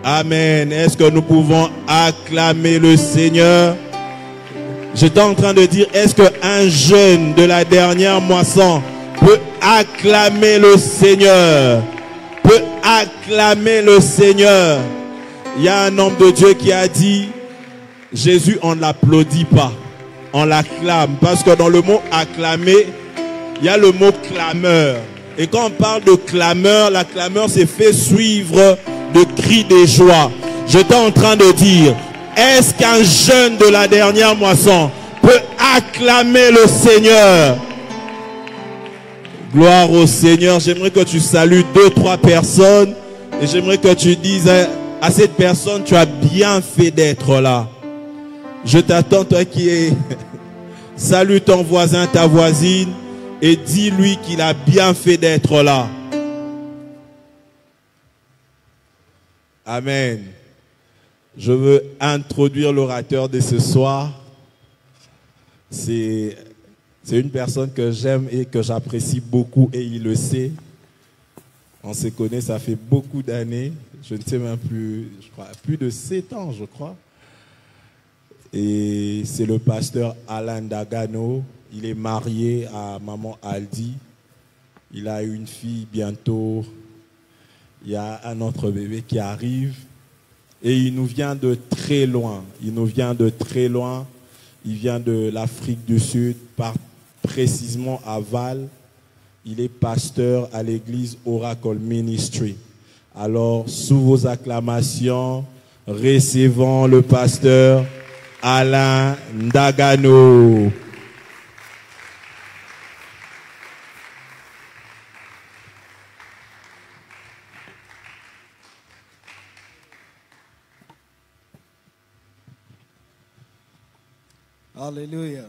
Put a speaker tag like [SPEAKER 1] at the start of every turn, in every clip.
[SPEAKER 1] Amen. Est-ce que nous pouvons acclamer le Seigneur? J'étais en train de dire, est-ce qu'un jeune de la dernière moisson peut acclamer le Seigneur? Peut acclamer le Seigneur? Il y a un homme de Dieu qui a dit, Jésus, on ne l'applaudit pas, on l'acclame. Parce que dans le mot acclamer, il y a le mot clameur. Et quand on parle de clameur, la clameur c'est fait suivre de cris de joie. J'étais en train de dire, est-ce qu'un jeune de la dernière moisson peut acclamer le Seigneur? Gloire au Seigneur. J'aimerais que tu salues 2-3 personnes. Et j'aimerais que tu dises à cette personne, tu as bien fait d'être là. Je t'attends, toi qui es... Salue ton voisin, ta voisine. Et dis-lui qu'il a bien fait d'être là. Amen. Je veux introduire l'orateur de ce soir. C'est une personne que j'aime et que j'apprécie beaucoup et il le sait. On se connaît, ça fait beaucoup d'années. Je ne sais même plus, je crois, plus de 7 ans, je crois. Et c'est le pasteur Alain Ndagano. Il est marié à maman Aldi. Il a une fille bientôt. Il y a un autre bébé qui arrive. Et il nous vient de très loin. Il nous vient de très loin. Il vient de l'Afrique du Sud, précisément à Val. Il est pasteur à l'église Oracle Ministry. Alors, sous vos acclamations, recevons le pasteur Alain Ndagano.
[SPEAKER 2] Alléluia.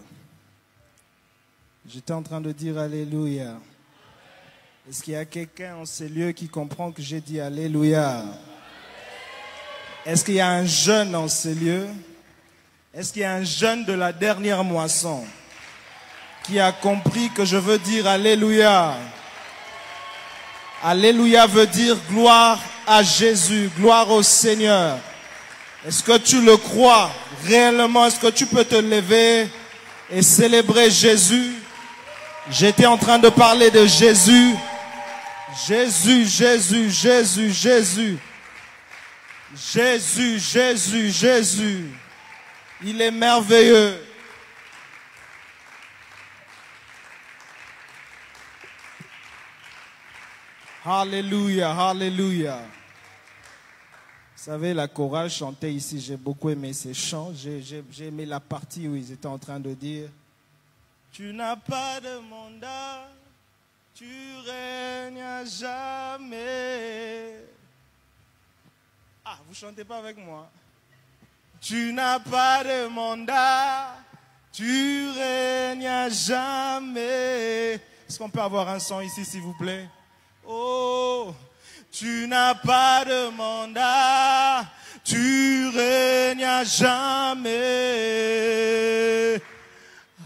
[SPEAKER 2] J'étais en train de dire Alléluia. Est-ce qu'il y a quelqu'un en ces lieux qui comprend que j'ai dit Alléluia? Est-ce qu'il y a un jeune en ces lieux? Est-ce qu'il y a un jeune de la dernière moisson qui a compris que je veux dire Alléluia? Alléluia veut dire gloire à Jésus, gloire au Seigneur. Est-ce que tu le crois réellement? Est-ce que tu peux te lever et célébrer Jésus? J'étais en train de parler de Jésus. Jésus, Jésus, Jésus, Jésus. Jésus, Jésus, Jésus. Il est merveilleux. Alléluia, alléluia. Vous savez, la chorale chantait ici, j'ai beaucoup aimé ces chants. J'ai aimé la partie où ils étaient en train de dire « Tu n'as pas de mandat, tu règnes à jamais. » Ah, vous chantez pas avec moi. Tu n'as pas de mandat, tu règnes à jamais. Est-ce qu'on peut avoir un son ici, s'il vous plaît? Oh, tu n'as pas de mandat, tu règnes à jamais.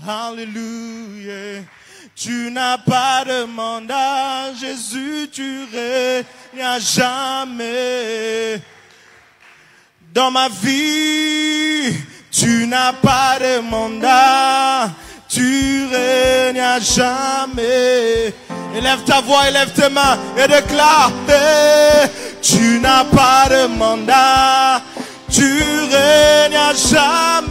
[SPEAKER 2] Alléluia. Tu n'as pas de mandat, Jésus, tu règnes à jamais. Dans ma vie, tu n'as pas de mandat, tu règnes à jamais. Élève ta voix, élève tes mains et déclare, tu n'as pas de mandat, tu règnes à jamais.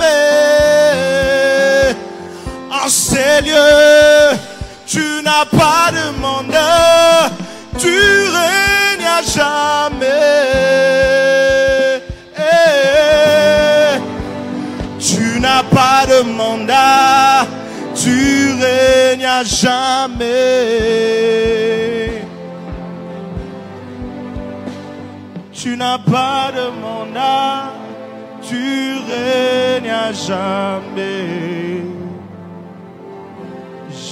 [SPEAKER 2] En ces lieux, tu n'as pas de mandat, tu règnes à jamais. Tu n'as pas de mandat, tu règnes à jamais. Tu n'as pas de mandat, tu règnes à jamais.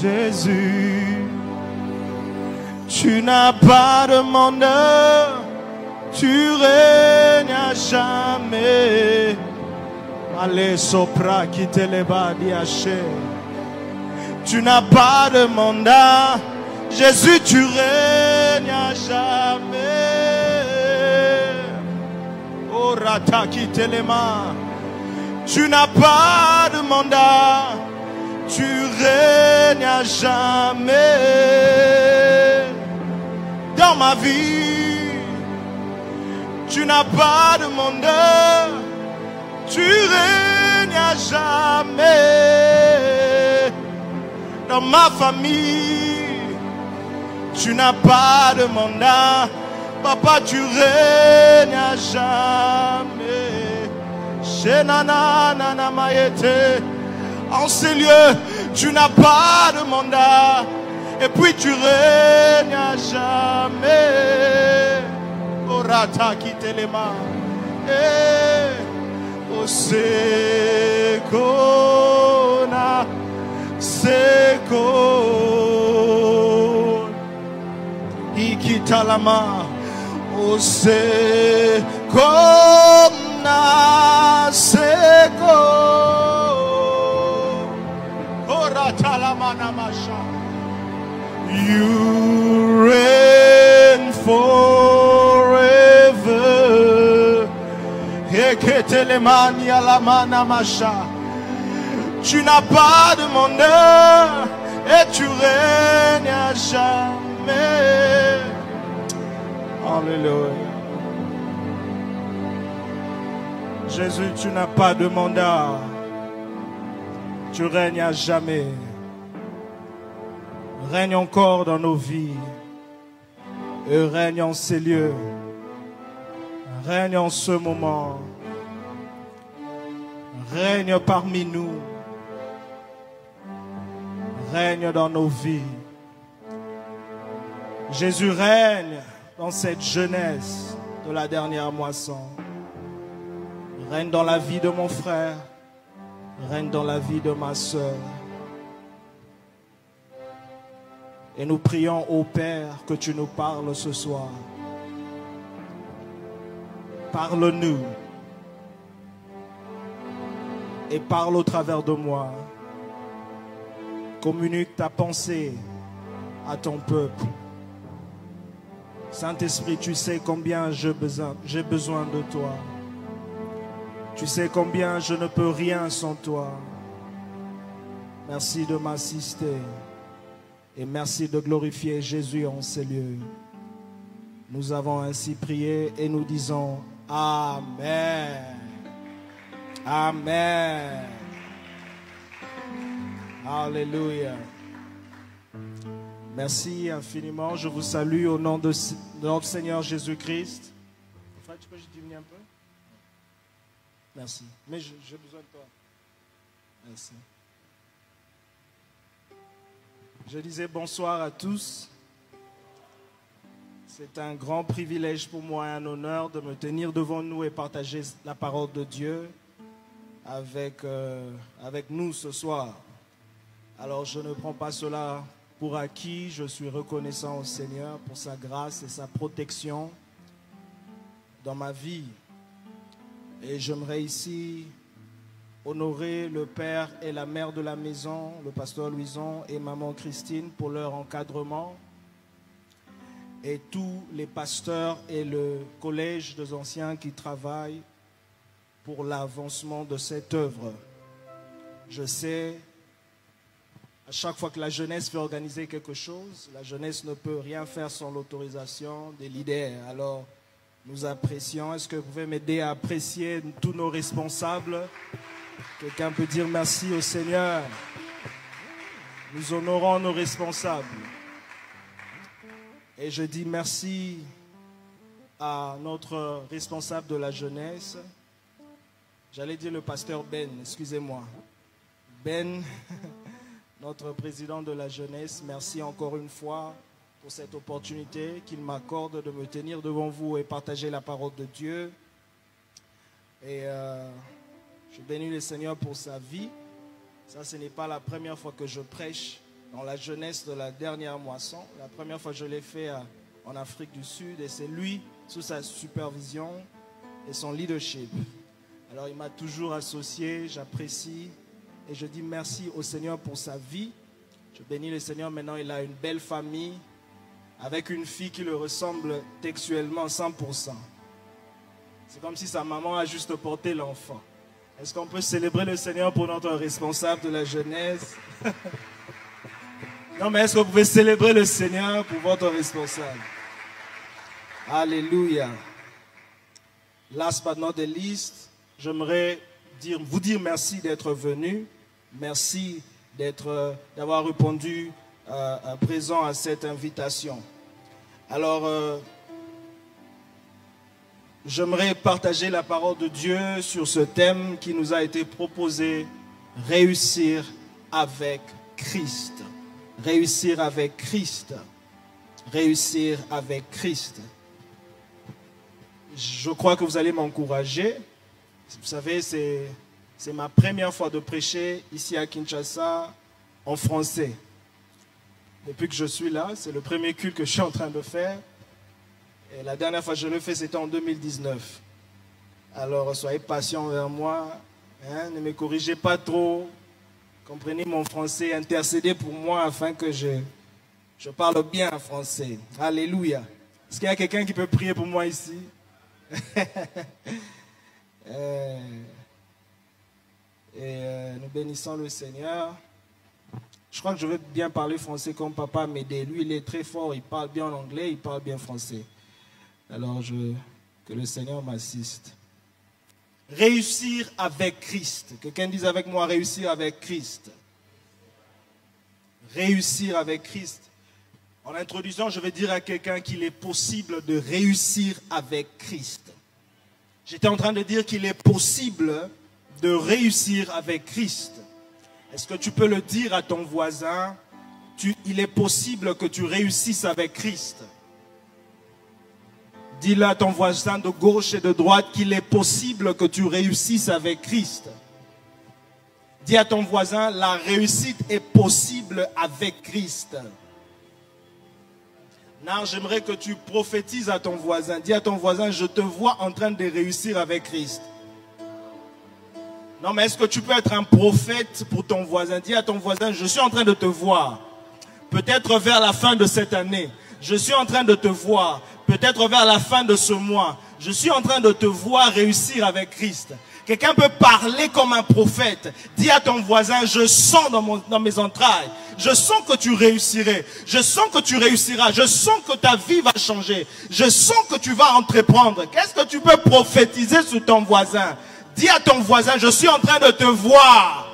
[SPEAKER 2] Jésus, tu n'as pas de mandat, tu règnes à jamais. Allez, sopra, quitte les bas, diaché. Tu n'as pas de mandat, Jésus, tu règnes à jamais. Rataki telema. Tu n'as pas de mandat, tu règnes à jamais dans ma vie. Tu n'as pas de mandat, tu règnes à jamais dans ma famille. Tu n'as pas de mandat, papa, tu règnes à jamais. Chez Nana Nana Maïté, en ces lieux, tu n'as pas de mandat, et puis tu règnes à jamais. Orata qui te les mains, oh Sekona, Sekona, Ikita la main, oh Sekona, Sekona, Orata la mana masha. You reign forever. Eketelemania la mana masha. Tu n'as pas de mandat et tu règnes à jamais. Alléluia. Jésus, tu n'as pas de mandat. Tu règnes à jamais. Règne encore dans nos vies. Et règne en ces lieux. Règne en ce moment. Règne parmi nous. Règne dans nos vies. Jésus règne dans cette jeunesse de la dernière moisson. Règne dans la vie de mon frère. Règne dans la vie de ma sœur. Et nous prions au Père que tu nous parles ce soir. Parle-nous. Et parle au travers de moi. Communique ta pensée à ton peuple. Saint-Esprit, tu sais combien j'ai besoin de toi. Tu sais combien je ne peux rien sans toi. Merci de m'assister. Et merci de glorifier Jésus en ces lieux. Nous avons ainsi prié et nous disons Amen. Amen. Alléluia. Merci infiniment. Je vous salue au nom de notre Seigneur Jésus-Christ. Frère, tu peux juste diminuer un peu? Merci. Mais j'ai besoin de toi. Merci. Je disais bonsoir à tous. C'est un grand privilège pour moi et un honneur de me tenir devant nous et partager la parole de Dieu avec nous ce soir. Alors je ne prends pas cela pour acquis. Je suis reconnaissant au Seigneur pour sa grâce et sa protection dans ma vie. Et j'aimerais ici honorer le père et la mère de la maison, le pasteur Louison et maman Christine pour leur encadrement, et tous les pasteurs et le collège des anciens qui travaillent pour l'avancement de cette œuvre. Je sais, à chaque fois que la jeunesse veut organiser quelque chose, la jeunesse ne peut rien faire sans l'autorisation des leaders. Alors, nous apprécions. Est-ce que vous pouvez m'aider à apprécier tous nos responsables? Quelqu'un peut dire merci au Seigneur. Nous honorons nos responsables. Et je dis merci à notre responsable de la jeunesse. J'allais dire le pasteur Ben, excusez-moi. Ben, notre président de la jeunesse, merci encore une fois pour cette opportunité qu'il m'accorde de me tenir devant vous et partager la parole de Dieu. Et je bénis le Seigneur pour sa vie. Ça, ce n'est pas la première fois que je prêche dans la jeunesse de la dernière moisson. La première fois, je l'ai fait en Afrique du Sud et c'est lui, sous sa supervision et son leadership. Alors, il m'a toujours associé, j'apprécie et je dis merci au Seigneur pour sa vie. Je bénis le Seigneur. Maintenant, il a une belle famille avec une fille qui le ressemble textuellement 100%. C'est comme si sa maman a juste porté l'enfant. Est-ce qu'on peut célébrer le Seigneur pour notre responsable de la jeunesse? Non, mais est-ce que vous pouvez célébrer le Seigneur pour votre responsable? Alléluia. Last but not the least, j'aimerais vous dire merci d'être venu. Merci d'avoir répondu présent à cette invitation. Alors, j'aimerais partager la parole de Dieu sur ce thème qui nous a été proposé, réussir avec Christ. Réussir avec Christ. Réussir avec Christ. Je crois que vous allez m'encourager. Vous savez, c'est ma première fois de prêcher ici à Kinshasa en français. Depuis que je suis là, c'est le premier culte que je suis en train de faire. Et la dernière fois que je le fais, c'était en 2019. Alors, soyez patients vers moi. Hein, ne me corrigez pas trop. Comprenez mon français. Intercédez pour moi afin que je parle bien français. Alléluia. Est-ce qu'il y a quelqu'un qui peut prier pour moi ici? Nous bénissons le Seigneur. Je crois que je vais bien parler français comme papa m'aider. Lui, il est très fort. Il parle bien anglais, il parle bien français. Alors, que le Seigneur m'assiste. Réussir avec Christ. Quelqu'un dise avec moi, réussir avec Christ. Réussir avec Christ. En introduisant, je vais dire à quelqu'un qu'il est possible de réussir avec Christ. J'étais en train de dire qu'il est possible de réussir avec Christ. Est-ce que tu peux le dire à ton voisin? Il est possible que tu réussisses avec Christ. Dis-le à ton voisin de gauche et de droite qu'il est possible que tu réussisses avec Christ. Dis à ton voisin, la réussite est possible avec Christ. Non, j'aimerais que tu prophétises à ton voisin. Dis à ton voisin, je te vois en train de réussir avec Christ. Non, mais est-ce que tu peux être un prophète pour ton voisin? Dis à ton voisin, je suis en train de te voir. Peut-être vers la fin de cette année. Je suis en train de te voir. Peut-être vers la fin de ce mois. Je suis en train de te voir réussir avec Christ. Quelqu'un peut parler comme un prophète. Dis à ton voisin, je sens dans mes entrailles. Je sens que tu réussirais. Je sens que tu réussiras. Je sens que ta vie va changer. Je sens que tu vas entreprendre. Qu'est-ce que tu peux prophétiser sur ton voisin? Dis à ton voisin, je suis en train de te voir.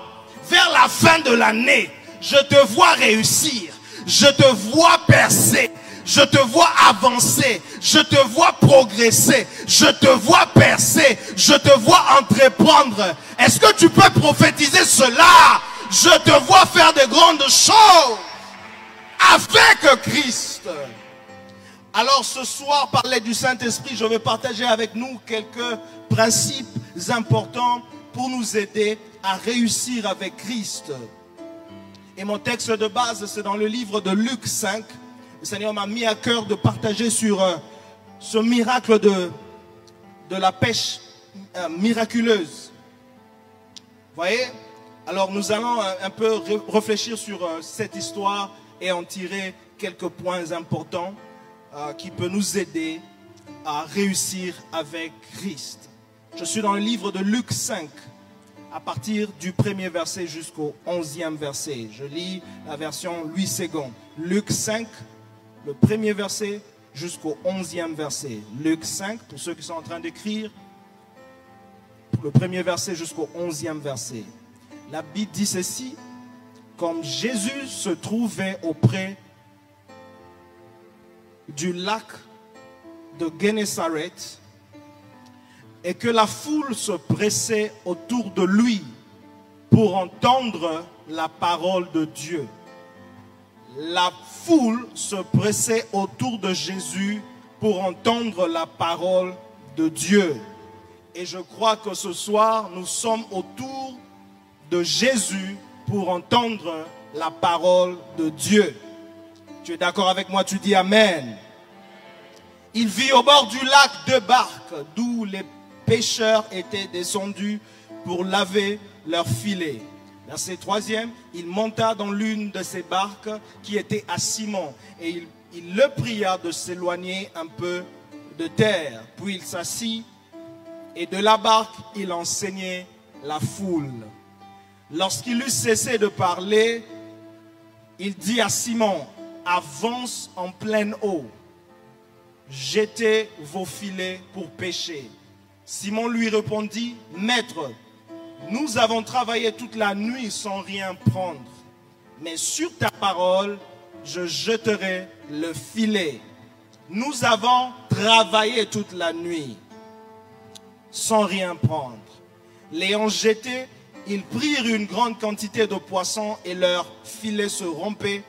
[SPEAKER 2] Vers la fin de l'année, je te vois réussir. Je te vois percer. Je te vois avancer, je te vois progresser, je te vois percer, je te vois entreprendre. Est-ce que tu peux prophétiser cela? Je te vois faire de grandes choses avec Christ. Alors ce soir, par l'aide du Saint-Esprit, je vais partager avec nous quelques principes importants pour nous aider à réussir avec Christ. Et mon texte de base, c'est dans le livre de Luc 5. Le Seigneur m'a mis à cœur de partager sur ce miracle de la pêche miraculeuse. Vous voyez? Alors nous allons un peu réfléchir sur cette histoire et en tirer quelques points importants qui peuvent nous aider à réussir avec Christ. Je suis dans le livre de Luc 5, à partir du 1er verset jusqu'au 11e verset. Je lis la version Louis II. Luc 5, le 1er verset jusqu'au 11e verset. Luc 5, pour ceux qui sont en train d'écrire, le 1er verset jusqu'au 11e verset. La Bible dit ceci: comme Jésus se trouvait auprès du lac de Gennesaret et que la foule se pressait autour de lui pour entendre la parole de Dieu. La foule se pressait autour de Jésus pour entendre la parole de Dieu. Et je crois que ce soir, nous sommes autour de Jésus pour entendre la parole de Dieu. Tu es d'accord avec moi? Tu dis Amen. Il vit au bord du lac deux barques d'où les pêcheurs étaient descendus pour laver leurs filets. Verset 3e, il monta dans l'une de ces barques qui était à Simon et il le pria de s'éloigner un peu de terre. Puis il s'assit Et de la barque, il enseignait la foule. Lorsqu'il eut cessé de parler, il dit à Simon, avance en pleine eau, jetez vos filets pour pêcher. Simon lui répondit, Maître, nous avons travaillé toute la nuit sans rien prendre, mais sur ta parole, je jeterai le filet. Nous avons travaillé toute la nuit sans rien prendre. L'ayant jeté, ils prirent une grande quantité de poissons et leur filet se rompait.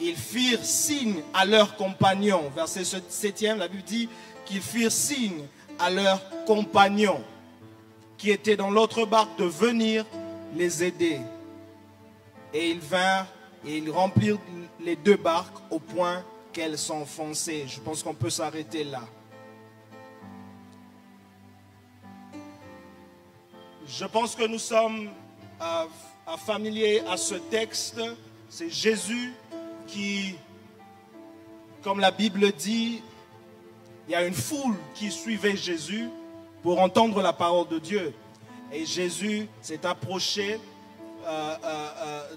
[SPEAKER 2] Ils firent signe à leurs compagnons. Verset 7e, la Bible dit qu'ils firent signe à leurs compagnons qui étaient dans l'autre barque de venir les aider. Et ils vinrent et ils remplirent les deux barques au point qu'elles s'enfonçaient. Je pense qu'on peut s'arrêter là. Je pense que nous sommes familiers à ce texte. C'est Jésus qui, comme la Bible dit, il y a une foule qui suivait Jésus pour entendre la parole de Dieu. Et Jésus s'est approché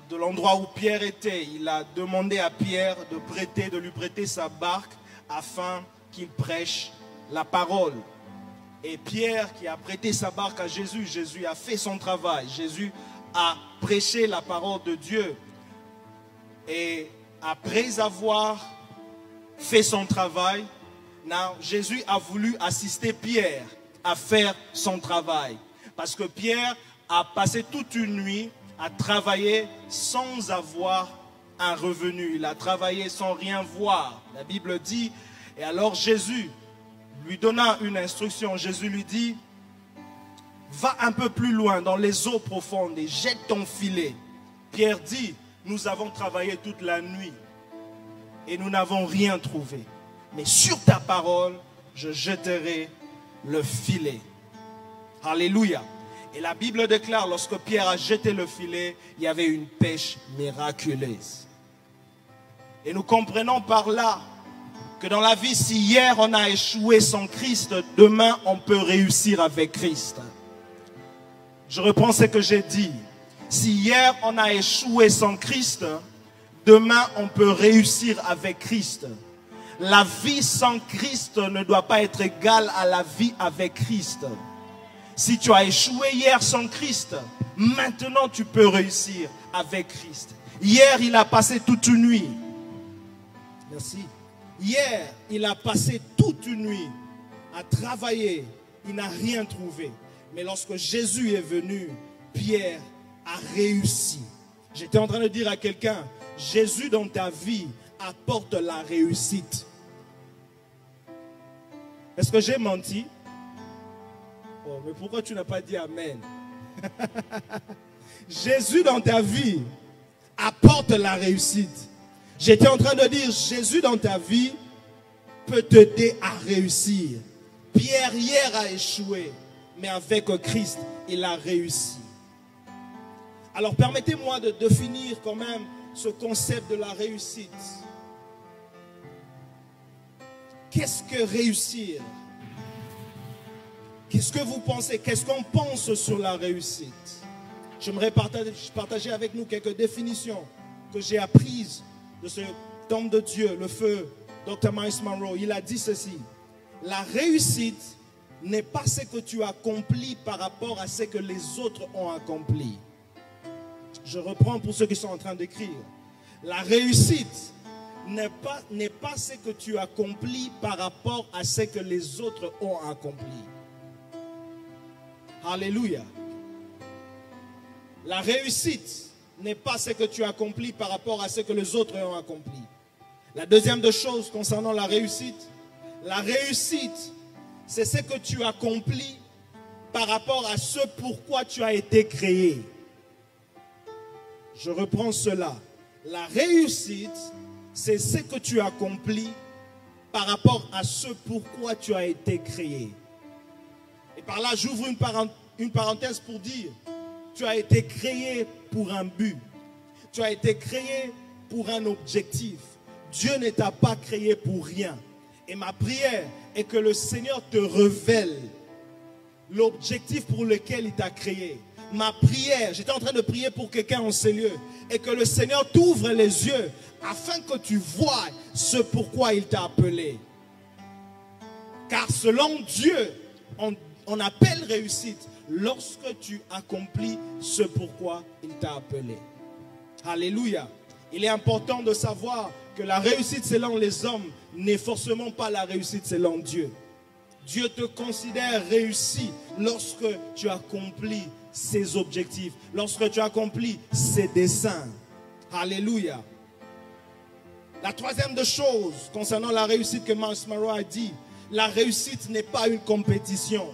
[SPEAKER 2] de l'endroit où Pierre était. Il a demandé à Pierre de lui prêter sa barque afin qu'il prêche la parole. Et Pierre qui a prêté sa barque à Jésus, Jésus a fait son travail. Jésus a prêché la parole de Dieu. Et après avoir fait son travail, Jésus a voulu assister Pierre à faire son travail. Parce que Pierre a passé toute une nuit à travailler sans avoir un revenu. Il a travaillé sans rien voir. La Bible dit, et alors Jésus lui donna une instruction. Jésus lui dit, va un peu plus loin dans les eaux profondes et jette ton filet. Pierre dit, nous avons travaillé toute la nuit et nous n'avons rien trouvé. Mais sur ta parole, je jeterai le filet. Alléluia. Et la Bible déclare, lorsque Pierre a jeté le filet, il y avait une pêche miraculeuse. Et nous comprenons par là que dans la vie, si hier on a échoué sans Christ, demain on peut réussir avec Christ. Je reprends ce que j'ai dit. Si hier on a échoué sans Christ, demain on peut réussir avec Christ. La vie sans Christ ne doit pas être égale à la vie avec Christ. Si tu as échoué hier sans Christ, maintenant tu peux réussir avec Christ. Hier, il a passé toute une nuit. Merci. Hier, il a passé toute une nuit à travailler. Il n'a rien trouvé. Mais lorsque Jésus est venu, Pierre a réussi. J'étais en train de dire à quelqu'un, Jésus dans ta vie apporte la réussite. Est-ce que j'ai menti? Oh, mais pourquoi tu n'as pas dit Amen? Jésus dans ta vie apporte la réussite. J'étais en train de dire, Jésus dans ta vie peut t'aider à réussir. Pierre hier a échoué, mais avec Christ, il a réussi. Alors permettez-moi de définir quand même ce concept de la réussite. Qu'est-ce que réussir? Qu'est-ce que vous pensez? Qu'est-ce qu'on pense sur la réussite? J'aimerais partager avec nous quelques définitions que j'ai apprises de ce homme de Dieu, le feu, Dr. Myles Munroe. Il a dit ceci: la réussite n'est pas ce que tu accomplis par rapport à ce que les autres ont accompli. Je reprends pour ceux qui sont en train d'écrire. La réussite n'est pas ce que tu accomplis par rapport à ce que les autres ont accompli. Alléluia. La réussite n'est pas ce que tu accomplis par rapport à ce que les autres ont accompli. La deuxième des choses concernant la réussite, c'est ce que tu accomplis par rapport à ce pourquoi tu as été créé. Je reprends cela. La réussite, c'est ce que tu accomplis par rapport à ce pourquoi tu as été créé. Et par là, j'ouvre une parenthèse pour dire, tu as été créé pour un but. Tu as été créé pour un objectif. Dieu ne t'a pas créé pour rien. Et ma prière est que le Seigneur te révèle l'objectif pour lequel il t'a créé. Ma prière, j'étais en train de prier pour quelqu'un en ces lieux, et que le Seigneur t'ouvre les yeux afin que tu voies ce pourquoi il t'a appelé. Car selon Dieu, on appelle réussite lorsque tu accomplis ce pourquoi il t'a appelé. Alléluia. Il est important de savoir que la réussite selon les hommes n'est forcément pas la réussite selon Dieu. Dieu te considère réussi lorsque tu accomplis ses objectifs, lorsque tu accomplis ses desseins. Alléluia. La troisième des choses concernant la réussite que Miles Monroe a dit, la réussite n'est pas une compétition.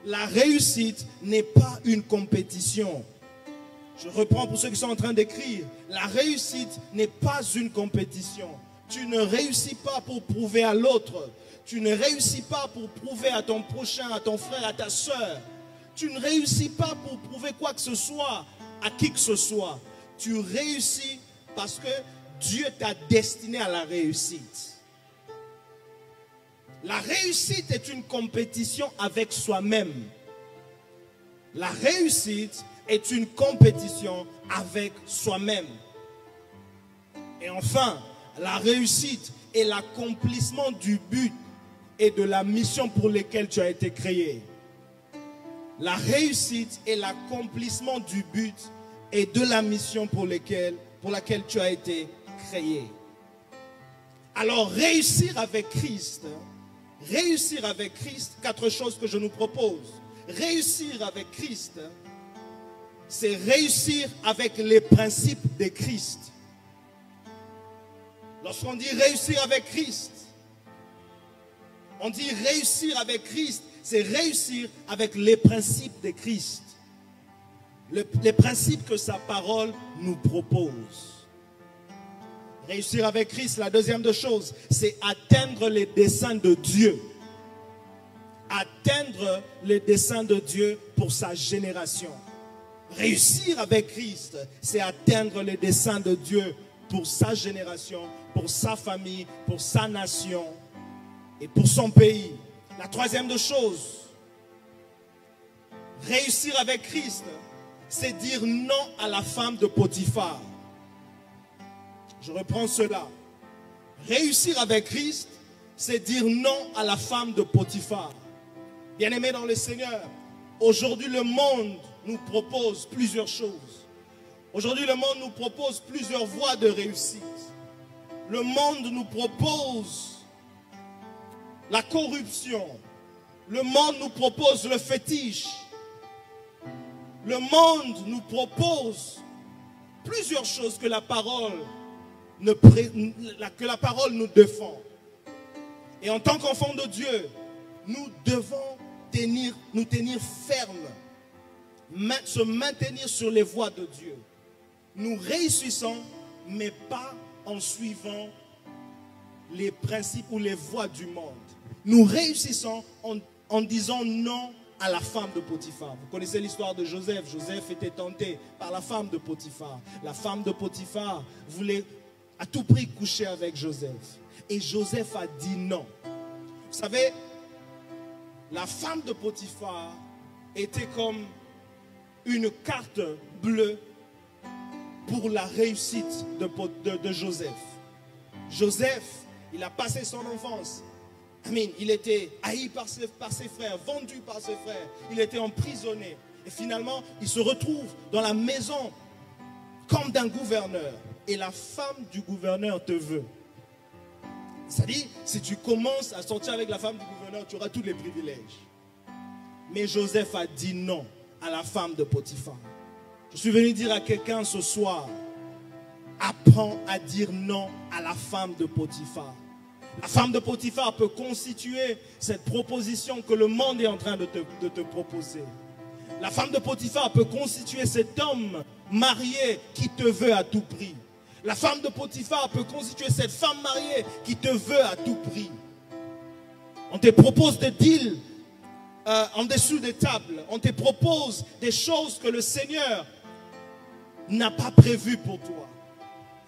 [SPEAKER 2] La réussite n'est pas une compétition. Je reprends pour ceux qui sont en train d'écrire. La réussite n'est pas une compétition. Tu ne réussis pas pour prouver à l'autre. Tu ne réussis pas pour prouver à ton prochain, à ton frère, à ta soeur. Tu ne réussis pas pour prouver quoi que ce soit à qui que ce soit. Tu réussis parce que Dieu t'a destiné à la réussite. La réussite est une compétition avec soi-même. La réussite est une compétition avec soi-même. Et enfin, la réussite est l'accomplissement du but et de la mission pour lesquelles tu as été créé. La réussite est l'accomplissement du but et de la mission pour laquelle tu as été créé. Alors réussir avec Christ, quatre choses que je nous propose. Réussir avec Christ, c'est réussir avec les principes de Christ. Lorsqu'on dit réussir avec Christ, on dit réussir avec Christ, c'est réussir avec les principes de Christ. Les principes que sa parole nous propose. Réussir avec Christ, la deuxième des choses, c'est atteindre les desseins de Dieu. Atteindre les desseins de Dieu pour sa génération. Réussir avec Christ, c'est atteindre les desseins de Dieu pour sa génération, pour sa famille, pour sa nation et pour son pays. La troisième des choses, réussir avec Christ, c'est dire non à la femme de Potiphar. Je reprends cela. Réussir avec Christ, c'est dire non à la femme de Potiphar. Bien-aimés dans le Seigneur, aujourd'hui le monde nous propose plusieurs choses. Aujourd'hui le monde nous propose plusieurs voies de réussite. Le monde nous propose la corruption. Le monde nous propose le fétiche. Le monde nous propose plusieurs choses que la parole nous défend. Et en tant qu'enfants de Dieu, nous devons nous tenir fermes, se maintenir sur les voies de Dieu. Nous réussissons, mais pas en suivant les principes ou les voies du monde. Nous réussissons en disant non à la femme de Potiphar. Vous connaissez l'histoire de Joseph. Joseph était tenté par la femme de Potiphar. La femme de Potiphar voulait à tout prix coucher avec Joseph. Et Joseph a dit non. Vous savez, la femme de Potiphar était comme une carte bleue pour la réussite de Joseph. Joseph, il a passé son enfance. Il était haï par ses frères, vendu par ses frères. Il était emprisonné. Et finalement, il se retrouve dans la maison comme d'un gouverneur. Et la femme du gouverneur te veut. C'est-à-dire, si tu commences à sortir avec la femme du gouverneur, tu auras tous les privilèges. Mais Joseph a dit non à la femme de Potiphar. Je suis venu dire à quelqu'un ce soir, apprends à dire non à la femme de Potiphar. La femme de Potiphar peut constituer cette proposition que le monde est en train de te proposer. La femme de Potiphar peut constituer cet homme marié qui te veut à tout prix. La femme de Potiphar peut constituer cette femme mariée qui te veut à tout prix. On te propose des deals en dessous des tables. On te propose des choses que le Seigneur n'a pas prévues pour toi.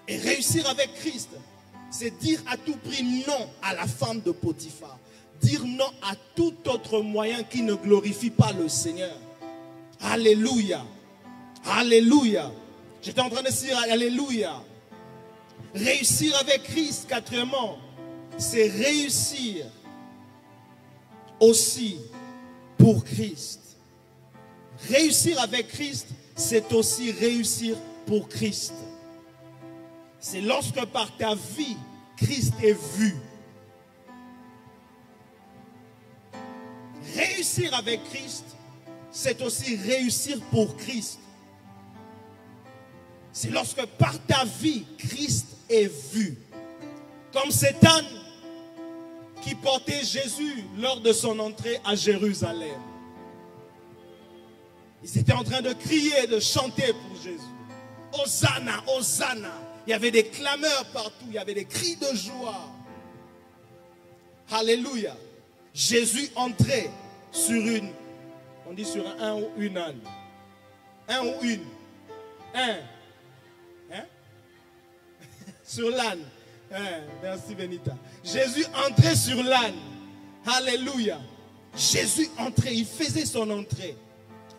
[SPEAKER 2] Et réussir avec Christ, c'est dire à tout prix non à la femme de Potiphar. dire non à tout autre moyen qui ne glorifie pas le Seigneur. Alléluia. Alléluia. J'étais en train de dire alléluia. Réussir avec Christ, quatrièmement, c'est réussir aussi pour Christ. Réussir avec Christ, c'est aussi réussir pour Christ. C'est lorsque par ta vie, Christ est vu. Réussir avec Christ, c'est aussi réussir pour Christ. C'est lorsque par ta vie, Christ est vu. Comme cet âne qui portait Jésus lors de son entrée à Jérusalem. Ils étaient en train de crier, de chanter pour Jésus. Hosanna, Hosanna. Il y avait des clameurs partout, il y avait des cris de joie. Alléluia. Jésus entrait sur une, on dit sur un ou une âne. Un ou une. Un. Hein? Sur l'âne. Merci Benita. Jésus entrait sur l'âne. Alléluia. Jésus entrait, il faisait son entrée.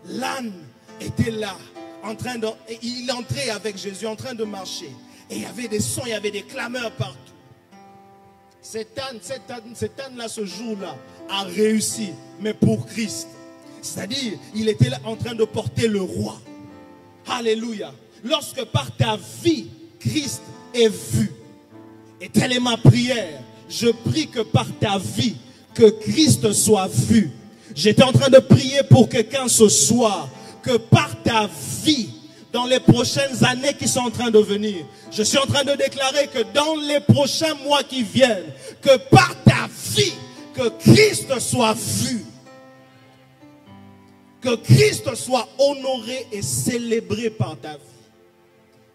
[SPEAKER 2] L'âne était là, il entrait avec Jésus, en train de marcher. Et il y avait des sons, il y avait des clameurs partout. Cet âne-là, ce jour-là, a réussi, mais pour Christ. C'est-à-dire, il était là en train de porter le roi. Alléluia. Lorsque par ta vie, Christ est vu. Et telle est ma prière. Je prie que par ta vie, que Christ soit vu. J'étais en train de prier pour quelqu'un ce soir, que par ta vie, dans les prochaines années qui sont en train de venir, je suis en train de déclarer que dans les prochains mois qui viennent, que par ta vie, que Christ soit vu. Que Christ soit honoré et célébré par ta vie.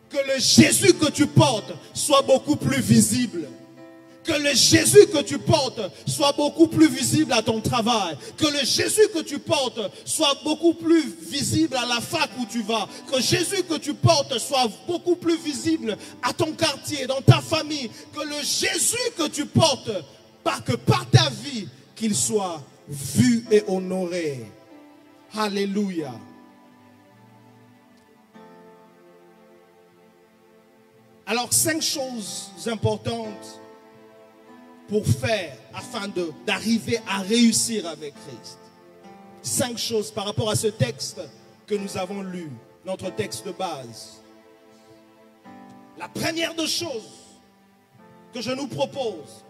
[SPEAKER 2] Que le Jésus que tu portes soit beaucoup plus visible. Que le Jésus que tu portes soit beaucoup plus visible à ton travail. Que le Jésus que tu portes soit beaucoup plus visible à la fac où tu vas. Que Jésus que tu portes soit beaucoup plus visible à ton quartier, dans ta famille. Que le Jésus que tu portes, que par ta vie, qu'il soit vu et honoré. Alléluia. Alors, 5 choses importantes pour faire afin d'arriver à réussir avec Christ. 5 choses par rapport à ce texte que nous avons lu, notre texte de base. La première des choses que je nous propose,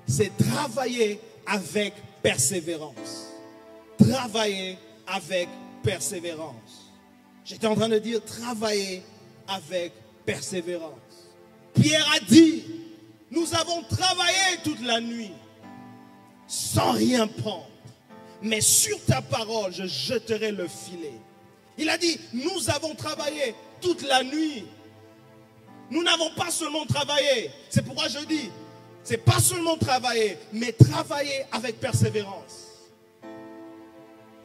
[SPEAKER 2] c'est travailler avec persévérance. Travailler avec persévérance. J'étais en train de dire travailler avec persévérance. Pierre a dit, nous avons travaillé toute la nuit sans rien prendre. Mais sur ta parole, je jeterai le filet. Il a dit, nous avons travaillé toute la nuit. Nous n'avons pas seulement travaillé. C'est pourquoi je dis, c'est pas seulement travailler, mais travailler avec persévérance.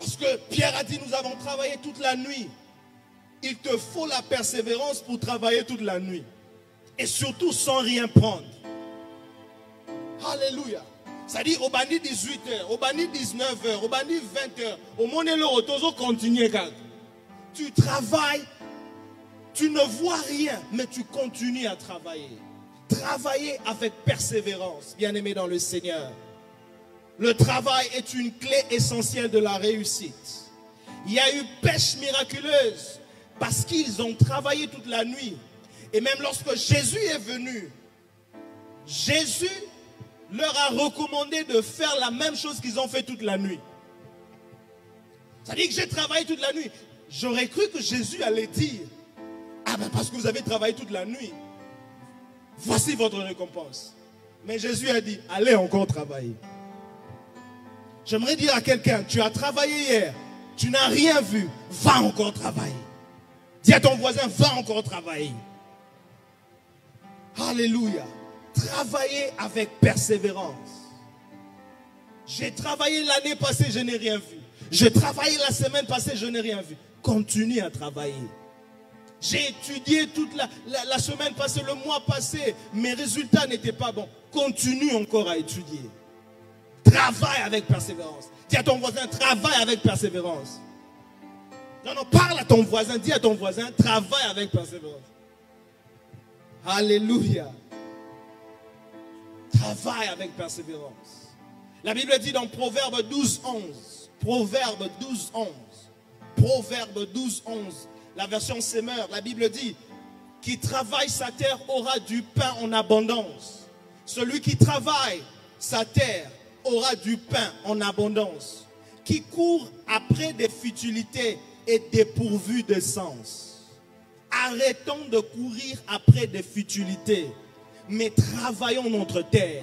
[SPEAKER 2] Parce que Pierre a dit, nous avons travaillé toute la nuit. Il te faut la persévérance pour travailler toute la nuit. Et surtout sans rien prendre. Alléluia. Ça dit, au bandi 18h, au bandi 19h, au bandi 20h, au monde le retour, continue. Tu travailles, tu ne vois rien, mais tu continues à travailler. Travailler avec persévérance, bien-aimé dans le Seigneur. Le travail est une clé essentielle de la réussite. Il y a eu pêche miraculeuse parce qu'ils ont travaillé toute la nuit. Et même lorsque Jésus est venu, Jésus leur a recommandé de faire la même chose qu'ils ont fait toute la nuit. Ça dit que j'ai travaillé toute la nuit. J'aurais cru que Jésus allait dire, ah ben parce que vous avez travaillé toute la nuit, voici votre récompense. Mais Jésus a dit, allez encore travailler. J'aimerais dire à quelqu'un, tu as travaillé hier, tu n'as rien vu, va encore travailler. Dis à ton voisin, va encore travailler. Alléluia. Travailler avec persévérance. J'ai travaillé l'année passée, je n'ai rien vu. J'ai travaillé la semaine passée, je n'ai rien vu. Continue à travailler. J'ai étudié toute la semaine passée, le mois passé. Mes résultats n'étaient pas bons. Continue encore à étudier. Travaille avec persévérance. Dis à ton voisin, travaille avec persévérance. Non, non, parle à ton voisin, dis à ton voisin, travaille avec persévérance. Alléluia. Travaille avec persévérance. La Bible dit dans Proverbe 12, 11. Proverbe 12, 11. Proverbe 12, 11. La version Semeur, la Bible dit, qui travaille sa terre aura du pain en abondance. Celui qui travaille sa terre aura du pain en abondance. Qui court après des futilités est dépourvu de sens. Arrêtons de courir après des futilités, mais travaillons notre terre.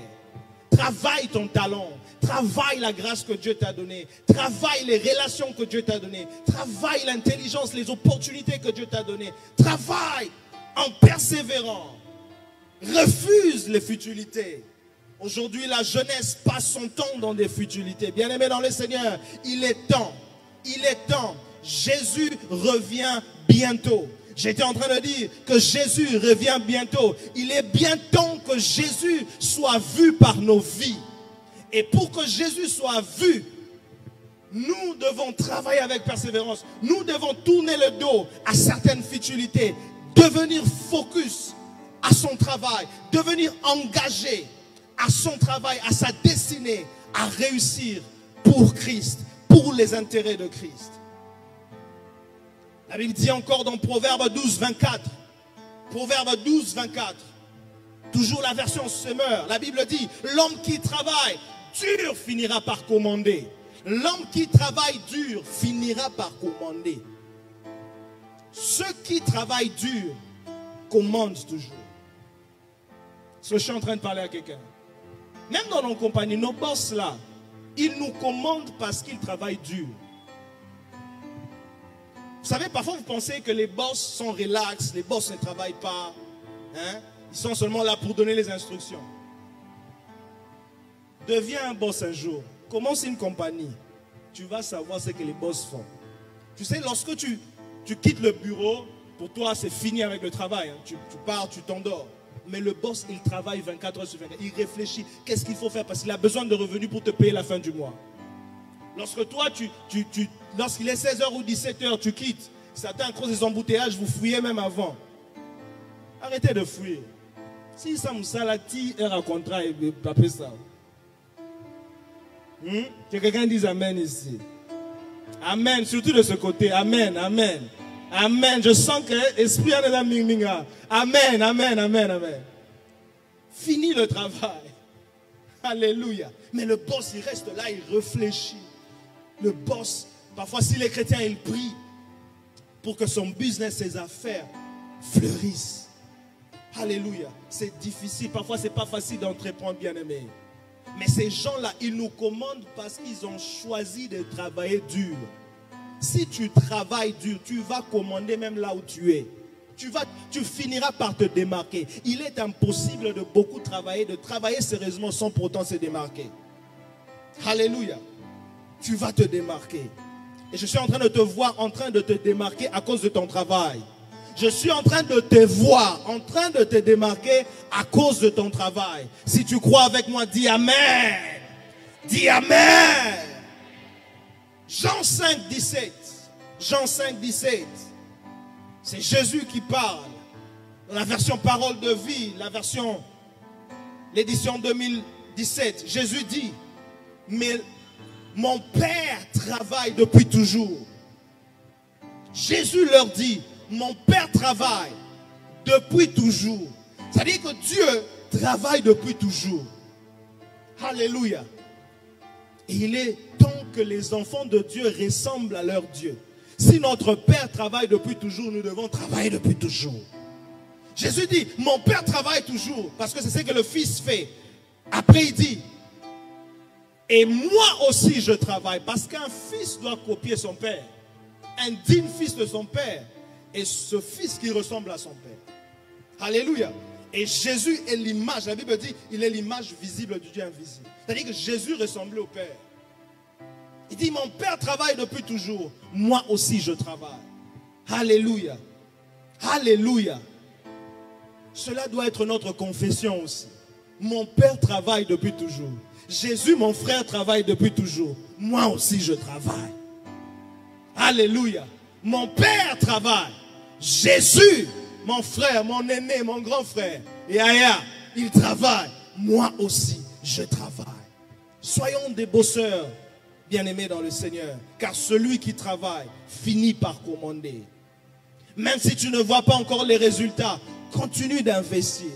[SPEAKER 2] Travaille ton talent, travaille la grâce que Dieu t'a donnée, travaille les relations que Dieu t'a données, travaille l'intelligence, les opportunités que Dieu t'a données, travaille en persévérant, refuse les futilités. Aujourd'hui, la jeunesse passe son temps dans des futilités. Bien-aimés dans le Seigneur, il est temps, Jésus revient bientôt. J'étais en train de dire que Jésus revient bientôt. Il est bien temps que Jésus soit vu par nos vies. Et pour que Jésus soit vu, nous devons travailler avec persévérance. Nous devons tourner le dos à certaines futilités, devenir focus à son travail, devenir engagé à son travail, à sa destinée, à réussir pour Christ, pour les intérêts de Christ. La Bible dit encore dans Proverbe 12, 24. Proverbe 12, 24. Toujours la version Semeur. La Bible dit, l'homme qui travaille dur finira par commander. L'homme qui travaille dur finira par commander. Ceux qui travaillent dur commandent toujours. Est-ce que je suis en train de parler à quelqu'un? Même dans nos compagnies, nos boss là, ils nous commandent parce qu'ils travaillent dur. Vous savez, parfois vous pensez que les boss sont relax, les boss ne travaillent pas. Hein? Ils sont seulement là pour donner les instructions. Deviens un boss un jour. Commence une compagnie. Tu vas savoir ce que les boss font. Tu sais, lorsque tu quittes le bureau, pour toi c'est fini avec le travail. Hein? Tu pars, tu t'endors. Mais le boss, il travaille 24 heures sur 24. Il réfléchit. Qu'est-ce qu'il faut faire? Parce qu'il a besoin de revenus pour te payer la fin du mois. Lorsque toi, lorsqu'il est 16h ou 17h, tu quittes. Certains, à cause des embouteillages, vous fouillez même avant. Arrêtez de fouiller. Si ça me salati, un contrat et papier ça. Que quelqu'un dise Amen ici. Amen, surtout de ce côté. Amen, Amen. Amen. Je sens que l'esprit est là, minga. Amen, Amen, Amen, Amen. Fini le travail. Alléluia. Mais le boss, il reste là, il réfléchit. Le boss, parfois si les chrétiens, ils prient pour que son business, ses affaires fleurissent. Alléluia. C'est difficile, parfois c'est pas facile d'entreprendre, bien aimé. Mais ces gens-là, ils nous commandent parce qu'ils ont choisi de travailler dur. Si tu travailles dur, tu vas commander même là où tu es. Tu finiras par te démarquer. Il est impossible de beaucoup travailler, de travailler sérieusement sans pourtant se démarquer. Alléluia. Tu vas te démarquer. Et je suis en train de te voir en train de te démarquer à cause de ton travail. Je suis en train de te voir en train de te démarquer à cause de ton travail. Si tu crois avec moi, dis Amen. Dis Amen. Jean 5, 17. Jean 5, 17. C'est Jésus qui parle. Dans la version parole de vie, l'édition 2017, Jésus dit, mais mon Père travaille depuis toujours. Jésus leur dit, mon Père travaille depuis toujours. C'est-à-dire que Dieu travaille depuis toujours. Alléluia. Et il est temps que les enfants de Dieu ressemblent à leur Dieu. Si notre Père travaille depuis toujours, nous devons travailler depuis toujours. Jésus dit, mon Père travaille toujours, parce que c'est ce que le Fils fait. Après il dit, et moi aussi je travaille, parce qu'un fils doit copier son père. Un digne fils de son père est ce fils qui ressemble à son père. Alléluia. Et Jésus est l'image, la Bible dit, il est l'image visible du Dieu invisible. C'est-à-dire que Jésus ressemblait au Père. Il dit, mon Père travaille depuis toujours, moi aussi je travaille. Alléluia. Alléluia. Cela doit être notre confession aussi.
[SPEAKER 3] mon père travaille depuis toujours. Jésus, mon frère, travaille depuis toujours. Moi aussi, je travaille. Alléluia. Mon père travaille. Jésus, mon frère, mon aîné, mon grand frère, Yaya, il travaille. Moi aussi, je travaille. Soyons des bosseurs, bien-aimés dans le Seigneur, car celui qui travaille finit par commander. Même si tu ne vois pas encore les résultats, continue d'investir.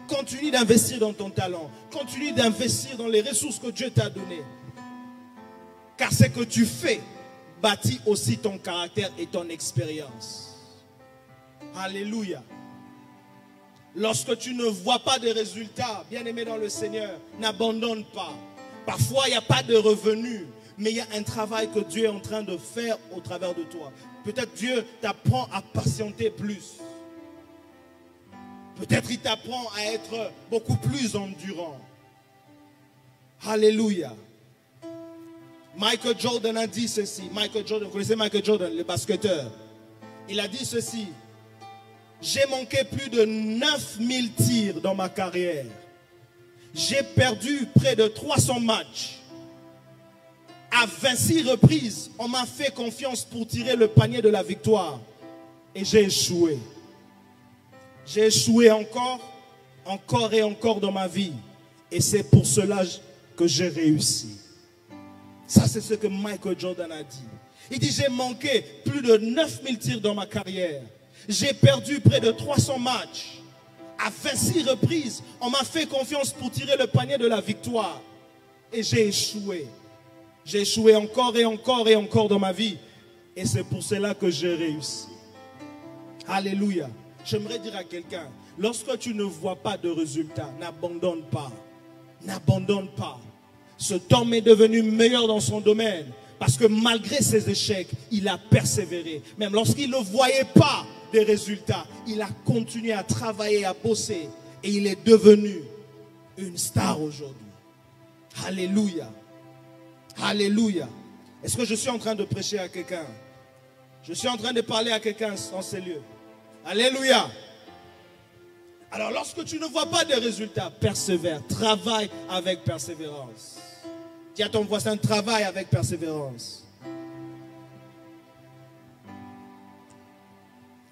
[SPEAKER 3] Continue d'investir dans ton talent. Continue d'investir dans les ressources que Dieu t'a données. Car ce que tu fais bâtit aussi ton caractère et ton expérience. Alléluia. Lorsque tu ne vois pas de résultats, bien-aimé dans le Seigneur, n'abandonne pas. Parfois, il n'y a pas de revenus, mais il y a un travail que Dieu est en train de faire au travers de toi. Peut-être Dieu t'apprend à patienter plus. Peut-être il t'apprend à être beaucoup plus endurant. Alléluia. Michael Jordan a dit ceci. Michael Jordan, vous connaissez Michael Jordan, le basketteur. Il a dit ceci. J'ai manqué plus de 9000 tirs dans ma carrière. J'ai perdu près de 300 matchs. À 26 reprises, on m'a fait confiance pour tirer le panier de la victoire. Et j'ai échoué. J'ai échoué encore et encore dans ma vie. Et c'est pour cela que j'ai réussi. Ça, c'est ce que Michael Jordan a dit. Il dit, j'ai manqué plus de 9000 tirs dans ma carrière. J'ai perdu près de 300 matchs. À 26 reprises, on m'a fait confiance pour tirer le panier de la victoire. Et j'ai échoué. J'ai échoué encore et encore et encore dans ma vie. Et c'est pour cela que j'ai réussi. Alléluia. J'aimerais dire à quelqu'un, lorsque tu ne vois pas de résultats, n'abandonne pas. N'abandonne pas. Cet homme est devenu meilleur dans son domaine. Parce que malgré ses échecs, il a persévéré. Même lorsqu'il ne voyait pas des résultats, il a continué à travailler, à bosser. Et il est devenu une star aujourd'hui. Alléluia. Alléluia. Est-ce que je suis en train de prêcher à quelqu'un? Je suis en train de parler à quelqu'un dans ces lieux. Alléluia. Alors lorsque tu ne vois pas de résultats, persévère. Travaille avec persévérance. Dis à ton voisin, travaille avec persévérance.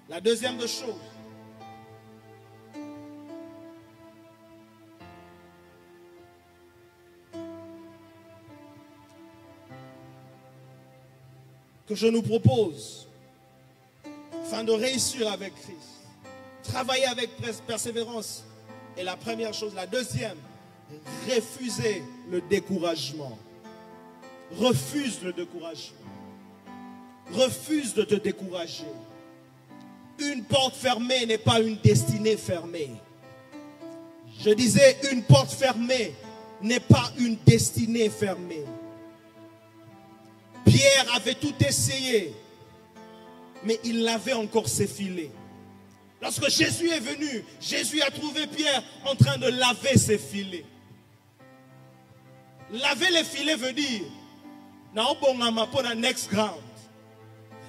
[SPEAKER 3] La deuxième des choses. Que je nous propose, afin de réussir avec Christ, travailler avec persévérance est la première chose. La deuxième, refuser le découragement. Refuse le découragement. Refuse de te décourager. Une porte fermée n'est pas une destinée fermée. Je disais, une porte fermée n'est pas une destinée fermée. Pierre avait tout essayé, mais il avait encore ses filets. Lorsque Jésus est venu, Jésus a trouvé Pierre en train de laver ses filets. Laver les filets veut dire, next ground.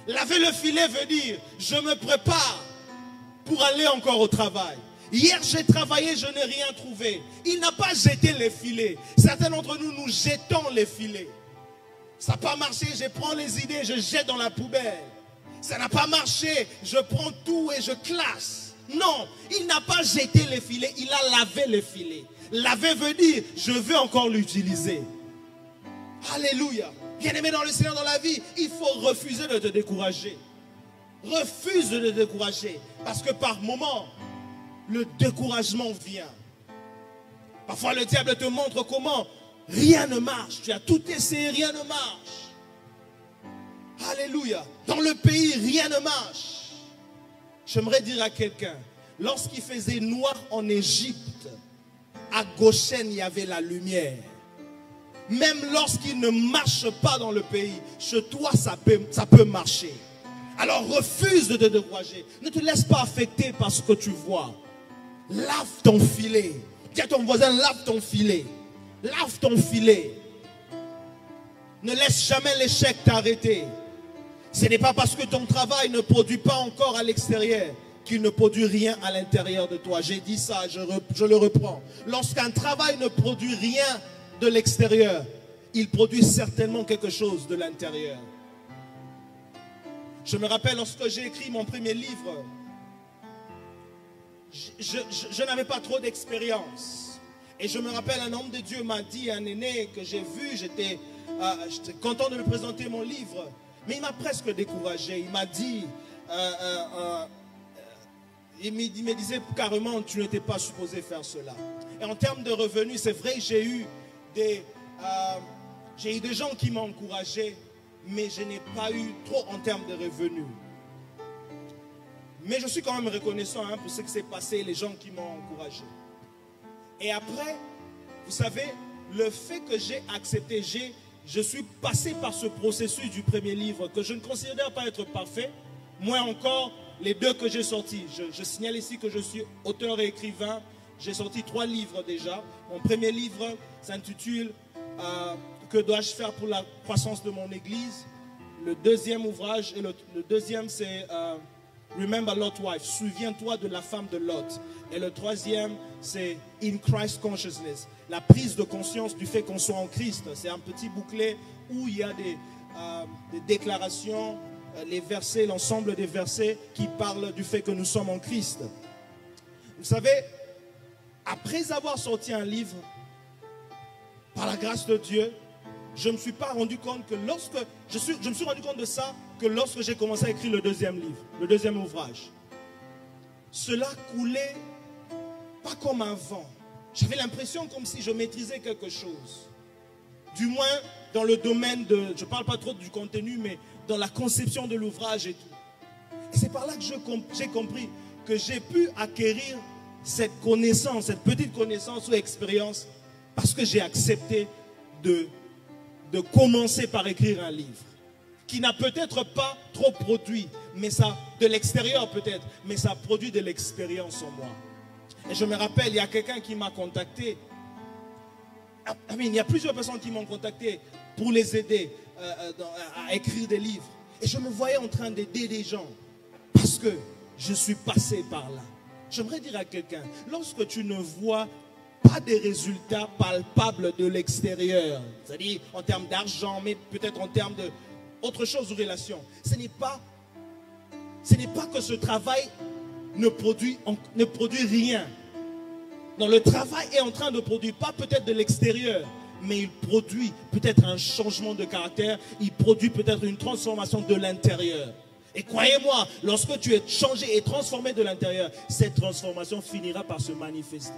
[SPEAKER 3] Laver le filet veut dire, je me prépare pour aller encore au travail. Hier, j'ai travaillé, je n'ai rien trouvé. Il n'a pas jeté les filets. Certains d'entre nous, nous jetons les filets. Ça n'a pas marché, je prends les idées, je jette dans la poubelle. Ça n'a pas marché, je prends tout et je classe. Non, il n'a pas jeté les filets, il a lavé les filets. Laver veut dire, je veux encore l'utiliser. Alléluia. Bien-aimé dans le Seigneur, dans la vie, il faut refuser de te décourager. Refuse de te décourager. Parce que par moments, le découragement vient. Parfois, le diable te montre comment rien ne marche. Tu as tout essayé, rien ne marche. Alléluia. Dans le pays, rien ne marche. J'aimerais dire à quelqu'un, lorsqu'il faisait noir en Égypte, à Goshen, il y avait la lumière. Même lorsqu'il ne marche pas dans le pays, chez toi, ça peut marcher. Alors refuse de te décourager. Ne te laisse pas affecter par ce que tu vois. Lave ton filet. Dis à ton voisin, lave ton filet. Lave ton filet. Ne laisse jamais l'échec t'arrêter. Ce n'est pas parce que ton travail ne produit pas encore à l'extérieur qu'il ne produit rien à l'intérieur de toi. J'ai dit ça, je le reprends. Lorsqu'un travail ne produit rien de l'extérieur, il produit certainement quelque chose de l'intérieur. Je me rappelle lorsque j'ai écrit mon premier livre, je n'avais pas trop d'expérience. Et je me rappelle, un homme de Dieu m'a dit, un aîné que j'ai vu, j'étais content de lui présenter mon livre, mais il m'a presque découragé. Il m'a dit, il me disait carrément, tu n'étais pas supposé faire cela. Et en termes de revenus, c'est vrai, j'ai eu des gens qui m'ont encouragé, mais je n'ai pas eu trop en termes de revenus. Mais je suis quand même reconnaissant pour ce qui s'est passé, les gens qui m'ont encouragé. Et après, vous savez, le fait que j'ai accepté, je suis passé par ce processus du premier livre que je ne considère pas être parfait, moins encore les 2 que j'ai sortis. Je signale ici que je suis auteur et écrivain. J'ai sorti 3 livres déjà. Mon premier livre s'intitule Que dois-je faire pour la croissance de mon église? Le deuxième ouvrage, et le deuxième c'est Remember Lot's Wife, souviens-toi de la femme de Lot. Et le troisième c'est In Christ Consciousness, la prise de conscience du fait qu'on soit en Christ. C'est un petit bouclet où il y a des déclarations, les versets, l'ensemble des versets qui parlent du fait que nous sommes en Christ. Vous savez, après avoir sorti un livre, par la grâce de Dieu, je ne me suis pas rendu compte que je me suis rendu compte de ça que lorsque j'ai commencé à écrire le deuxième livre, le deuxième ouvrage. Cela coulait pas comme un vent. J'avais l'impression comme si je maîtrisais quelque chose. Du moins dans le domaine de, je ne parle pas trop du contenu, mais dans la conception de l'ouvrage et tout. Et c'est par là que j'ai compris que j'ai pu acquérir cette connaissance, cette petite connaissance ou expérience, parce que j'ai accepté de commencer par écrire un livre qui n'a peut-être pas trop produit, mais ça, de l'extérieur peut-être, mais ça produit de l'expérience en moi. Et je me rappelle, il y a quelqu'un qui m'a contacté. Il y a plusieurs personnes qui m'ont contacté pour les aider à écrire des livres. Et je me voyais en train d'aider des gens parce que je suis passé par là. J'aimerais dire à quelqu'un, lorsque tu ne vois pas des résultats palpables de l'extérieur, c'est-à-dire en termes d'argent, mais peut-être en termes de autre chose ou relation, ce n'est pas que ce travail ne produit rien. Non, le travail est en train de produire, pas peut-être de l'extérieur, mais il produit peut-être un changement de caractère, il produit peut-être une transformation de l'intérieur. Et croyez-moi, lorsque tu es changé et transformé de l'intérieur, cette transformation finira par se manifester.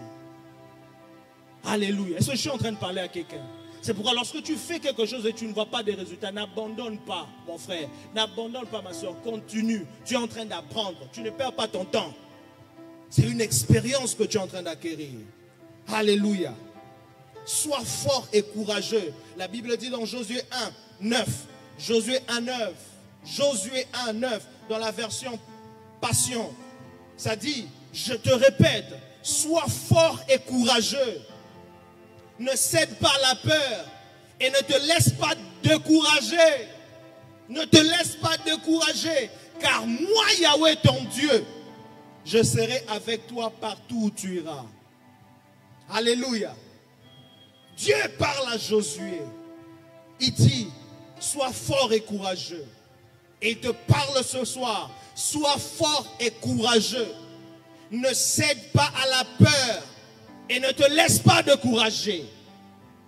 [SPEAKER 3] Alléluia. Est-ce que je suis en train de parler à quelqu'un? C'est pourquoi lorsque tu fais quelque chose et tu ne vois pas des résultats, n'abandonne pas, mon frère. N'abandonne pas, ma soeur. Continue. Tu es en train d'apprendre. Tu ne perds pas ton temps. C'est une expérience que tu es en train d'acquérir. Alléluia. Sois fort et courageux. La Bible dit dans Josué 1, 9. Josué 1, 9. Josué 1, 9. Dans la version Passion. Ça dit, je te répète, sois fort et courageux. Ne cède pas à la peur et ne te laisse pas décourager. Ne te laisse pas décourager, car moi, Yahweh, ton Dieu, je serai avec toi partout où tu iras. Alléluia. Dieu parle à Josué. Il dit, sois fort et courageux. Et il te parle ce soir, sois fort et courageux. Ne cède pas à la peur. Et ne te laisse pas décourager.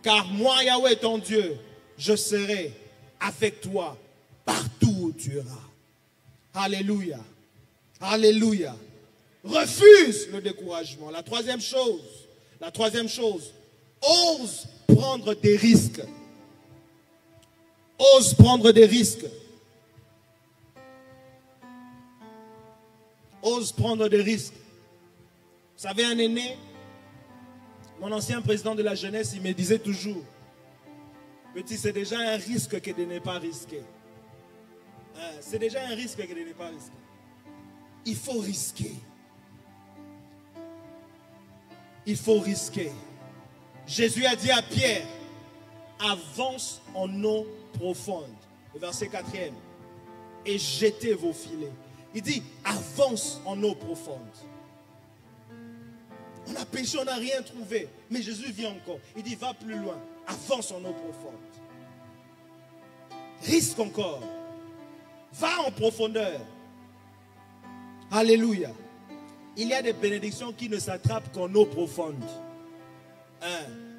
[SPEAKER 3] Car moi, Yahweh, ton Dieu, je serai avec toi partout où tu iras. Alléluia. Alléluia. Refuse le découragement. La troisième chose, ose prendre des risques. Ose prendre des risques. Ose prendre des risques. Vous savez, un aîné, mon ancien président de la jeunesse, il me disait toujours, petit, c'est déjà un risque que de ne pas risquer. C'est déjà un risque que de ne pas risquer. Il faut risquer. Il faut risquer. Jésus a dit à Pierre, avance en eau profonde. Le verset 4e. Et jetez vos filets. Il dit, avance en eau profonde. On a péché, on n'a rien trouvé. Mais Jésus vient encore. Il dit, va plus loin. Avance en eau profonde. Risque encore. Va en profondeur. Alléluia. Il y a des bénédictions qui ne s'attrapent qu'en eau profonde.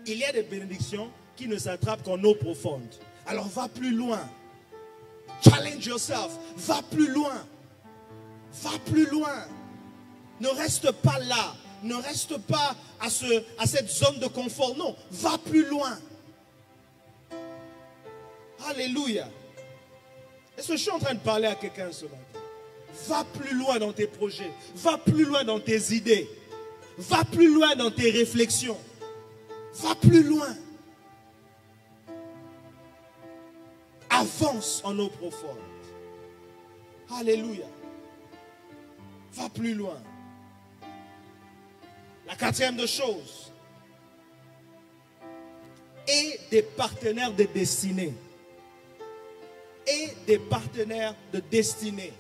[SPEAKER 3] Il y a des bénédictions qui ne s'attrapent qu'en eau profonde. Alors va plus loin. Challenge yourself. Va plus loin. Va plus loin. Ne reste pas là. Ne reste pas à cette zone de confort. Non, va plus loin. Alléluia. Est-ce que je suis en train de parler à quelqu'un ce matin? Va plus loin dans tes projets. Va plus loin dans tes idées. Va plus loin dans tes réflexions. Va plus loin. Avance en eau profonde. Alléluia. Va plus loin. La quatrième de choses. Et des partenaires de destinée. Et des partenaires de destinée.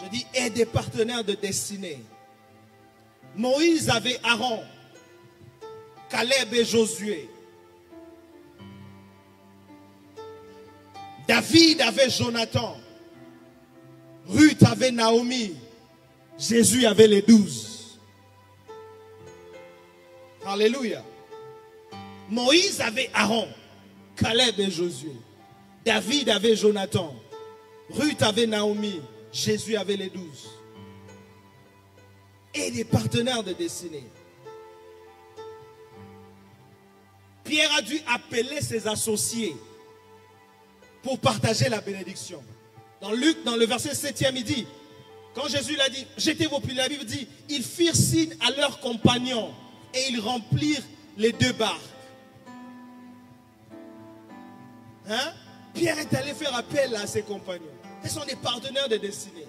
[SPEAKER 3] Je dis, et des partenaires de destinée. Moïse avait Aaron, Caleb et Josué. David avait Jonathan. Ruth avait Naomi. Jésus avait les 12. Alléluia. Moïse avait Aaron, Caleb et Josué. David avait Jonathan. Ruth avait Naomi. Jésus avait les 12. Et des partenaires de destinée. Pierre a dû appeler ses associés pour partager la bénédiction. Dans Luc, dans le verset 7e, il dit, quand Jésus l'a dit, jetez vos piliers, la Bible dit, ils firent signe à leurs compagnons et ils remplirent les 2 barques. Hein? Pierre est allé faire appel à ses compagnons. Ce sont des partenaires de destinée.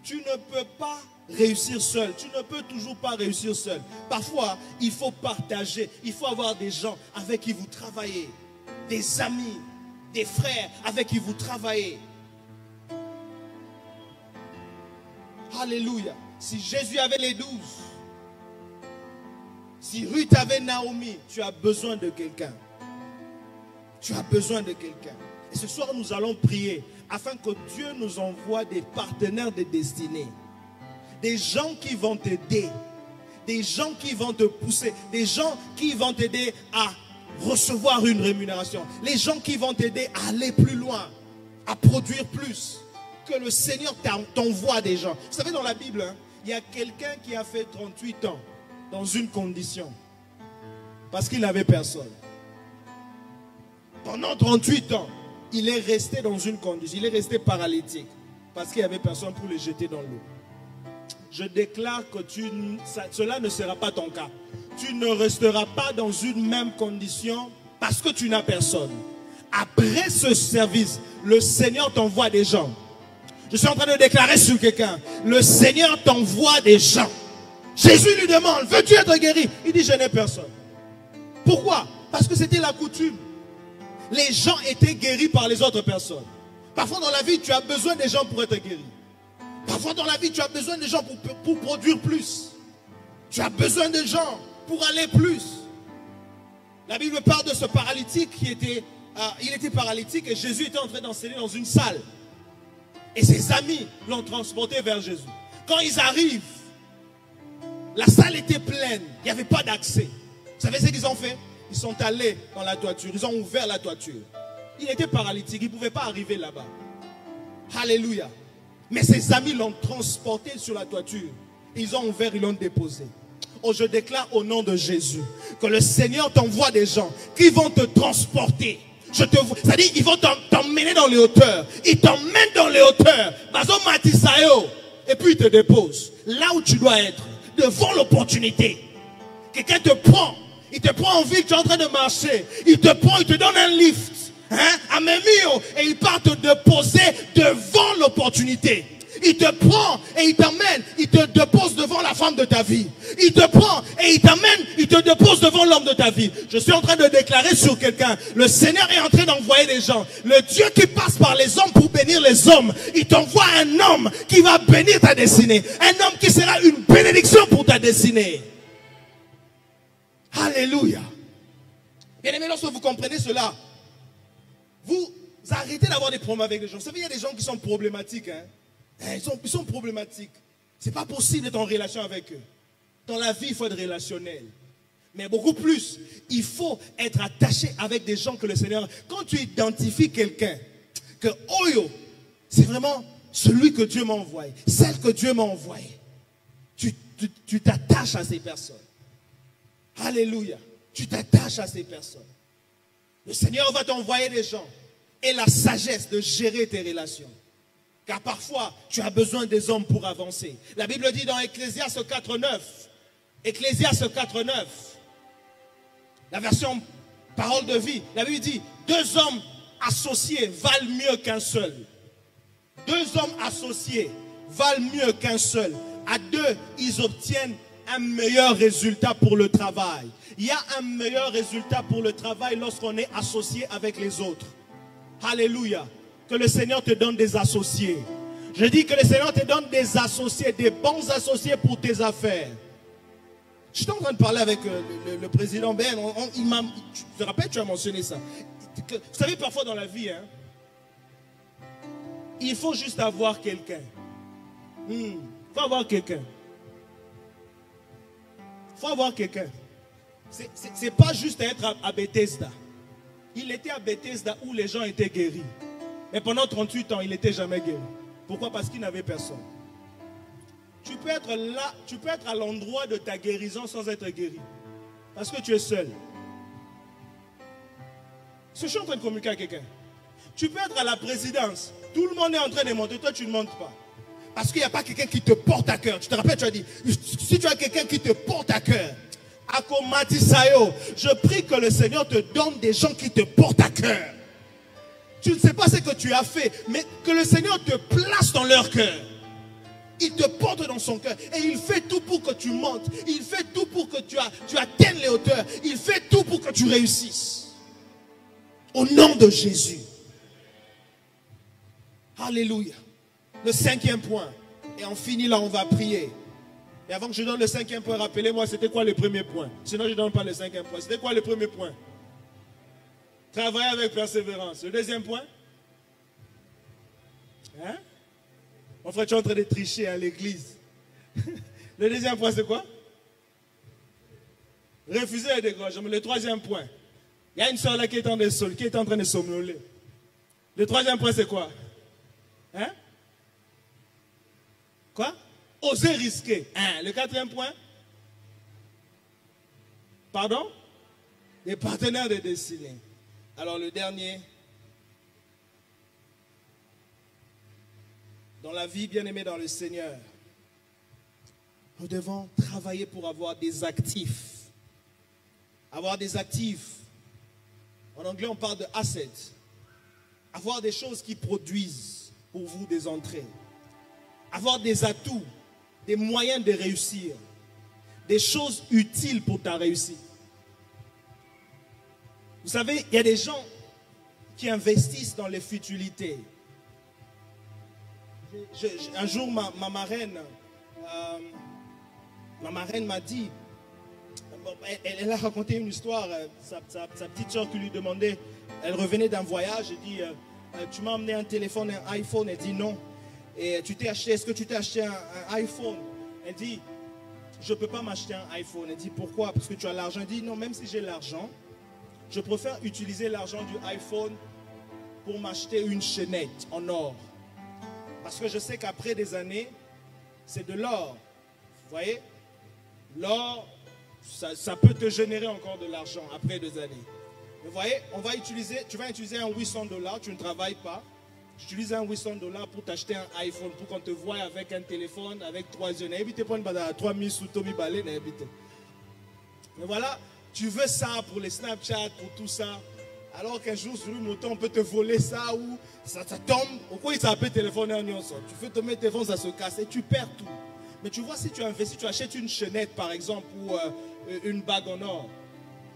[SPEAKER 3] Tu ne peux pas réussir seul. Tu ne peux toujours pas réussir seul. Parfois, il faut partager. Il faut avoir des gens avec qui vous travaillez. Des amis, des frères avec qui vous travaillez. Alléluia. Si Jésus avait les 12, si Ruth avait Naomi, tu as besoin de quelqu'un. Tu as besoin de quelqu'un. Et ce soir, nous allons prier afin que Dieu nous envoie des partenaires de destinée. Des gens qui vont t'aider. Des gens qui vont te pousser. Des gens qui vont t'aider à recevoir une rémunération. Les gens qui vont t'aider à aller plus loin, à produire plus. Que le Seigneur t'envoie des gens. Vous savez, dans la Bible, hein, il y a quelqu'un qui a fait 38 ans dans une condition. Parce qu'il n'avait personne. Pendant 38 ans, il est resté dans une condition. Il est resté paralytique. Parce qu'il n'y avait personne pour le jeter dans l'eau. Je déclare que cela ne sera pas ton cas. Tu ne resteras pas dans une même condition parce que tu n'as personne. Après ce service, le Seigneur t'envoie des gens. Je suis en train de déclarer sur quelqu'un. Le Seigneur t'envoie des gens. Jésus lui demande, veux-tu être guéri? Il dit, je n'ai personne. Pourquoi? Parce que c'était la coutume. Les gens étaient guéris par les autres personnes. Parfois dans la vie, tu as besoin des gens pour être guéri. Parfois dans la vie, tu as besoin des gens pour produire plus. Tu as besoin de gens pour aller plus. La Bible parle de ce paralytique qui était, il était paralytique et Jésus était en train d'enseigner dans une salle. Et ses amis l'ont transporté vers Jésus. Quand ils arrivent, la salle était pleine. Il n'y avait pas d'accès. Vous savez ce qu'ils ont fait? Ils sont allés dans la toiture. Ils ont ouvert la toiture. Il était paralytique. Il ne pouvait pas arriver là-bas. Alléluia. Mais ses amis l'ont transporté sur la toiture. Ils ont ouvert, ils l'ont déposé. Oh, je déclare au nom de Jésus que le Seigneur t'envoie des gens qui vont te transporter. C'est-à-dire, ils vont t'emmener dans les hauteurs. Ils t'emmènent dans les hauteurs. Et puis ils te déposent là où tu dois être, devant l'opportunité. Quelqu'un te prend. Il te prend en ville, tu es en train de marcher. Il te prend, il te donne un lift. Hein? Et il part te déposer devant l'opportunité. Il te prend et il t'amène, il te dépose devant la femme de ta vie. Il te prend et il t'amène, il te dépose devant l'homme de ta vie. Je suis en train de déclarer sur quelqu'un, le Seigneur est en train d'envoyer des gens. Le Dieu qui passe par les hommes pour bénir les hommes, il t'envoie un homme qui va bénir ta destinée. Un homme qui sera une bénédiction pour ta destinée. Alléluia. Bien aimé, lorsque vous comprenez cela, vous arrêtez d'avoir des problèmes avec les gens. Vous savez, il y a des gens qui sont problématiques. Ils sont problématiques. Ce n'est pas possible d'être en relation avec eux. Dans la vie, il faut être relationnel. Mais beaucoup plus, il faut être attaché avec des gens que le Seigneur... Quand tu identifies quelqu'un, que Oyo, c'est vraiment celui que Dieu m'a envoyé, celle que Dieu m'a envoyée, tu t'attaches à ces personnes. Alléluia. Tu t'attaches à ces personnes. Le Seigneur va t'envoyer des gens et la sagesse de gérer tes relations. Car parfois, tu as besoin des hommes pour avancer. La Bible dit dans Ecclésiaste 4.9, Ecclésiaste 4.9, la version parole de vie, la Bible dit, 2 hommes associés valent mieux qu'un seul. 2 hommes associés valent mieux qu'un seul. À 2, ils obtiennent un meilleur résultat pour le travail. Il y a un meilleur résultat pour le travail lorsqu'on est associé avec les autres. Alléluia. Que le Seigneur te donne des associés. Je dis que le Seigneur te donne des associés, des bons associés pour tes affaires. Je suis en train de parler avec le président Ben. Tu te rappelles, tu as mentionné ça. Vous savez, parfois dans la vie, il faut juste avoir quelqu'un. Il faut avoir quelqu'un. Il faut avoir quelqu'un. C'est pas juste être à Bethesda. Il était à Bethesda où les gens étaient guéris. Mais pendant 38 ans, il n'était jamais guéri. Pourquoi? Parce qu'il n'avait personne. Tu peux être là, tu peux être à l'endroit de ta guérison sans être guéri. Parce que tu es seul. Je suis en train de communiquer à quelqu'un. Tu peux être à la présidence. Tout le monde est en train de monter. Toi, tu ne montes pas. Parce qu'il n'y a pas quelqu'un qui te porte à cœur. Tu te rappelles, tu as dit, si tu as quelqu'un qui te porte à cœur, Akomati Sayo, je prie que le Seigneur te donne des gens qui te portent à cœur. Tu ne sais pas ce que tu as fait, mais que le Seigneur te place dans leur cœur. Il te porte dans son cœur et il fait tout pour que tu montes. Il fait tout pour que tu atteignes les hauteurs. Il fait tout pour que tu réussisses. Au nom de Jésus. Alléluia. Le 5e point. Et on finit là, on va prier. Et avant que je donne le 5e point, rappelez-moi, c'était quoi le premier point? Sinon, je ne donne pas le 5e point. C'était quoi le premier point? Travailler avec persévérance. Le 2e point? Hein? Mon frère, tu es en train de tricher à l'église. Le 2e point, c'est quoi? Refuser le découragement. Le 3e point. Il y a une soeur là qui est en train de somnoler. Le 3e point, c'est quoi? Hein? Quoi? Oser risquer. Le 4e point? Pardon? Les partenaires de destinée. Alors le dernier. Dans la vie, bien aimée dans le Seigneur, nous devons travailler pour avoir des actifs. Avoir des actifs. En anglais, on parle de assets. Avoir des choses qui produisent pour vous des entrées. Avoir des atouts, des moyens de réussir. Des choses utiles pour ta réussite. Vous savez, il y a des gens qui investissent dans les futilités. Un jour, ma marraine m'a dit, elle a raconté une histoire, sa petite soeur qui lui demandait, elle revenait d'un voyage, elle dit, tu m'as amené un téléphone, un iPhone, elle dit non. Et est-ce que tu t'es acheté un iPhone? Elle dit, je ne peux pas m'acheter un iPhone. Elle dit, pourquoi? Parce que tu as l'argent. Elle dit, non, même si j'ai l'argent, je préfère utiliser l'argent du iPhone pour m'acheter une chaînette en or. Parce que je sais qu'après des années, c'est de l'or. Vous voyez? L'or, ça peut te générer encore de l'argent après des années. Vous voyez, tu vas utiliser un $800, tu ne travailles pas. Tu utilises un $800 pour t'acheter un iPhone, pour qu'on te voie avec un téléphone, avec 3 yeux. Mais voilà, tu veux ça pour les Snapchat, pour tout ça. Alors qu'un jour sur une moto, on peut te voler ça ou ça tombe. Pourquoi il s'appelle téléphone et on sort? Tu fais tomber tes téléphones, ça se casse et tu perds tout. Mais tu vois, si tu investis, tu achètes une chaînette par exemple ou une bague en or.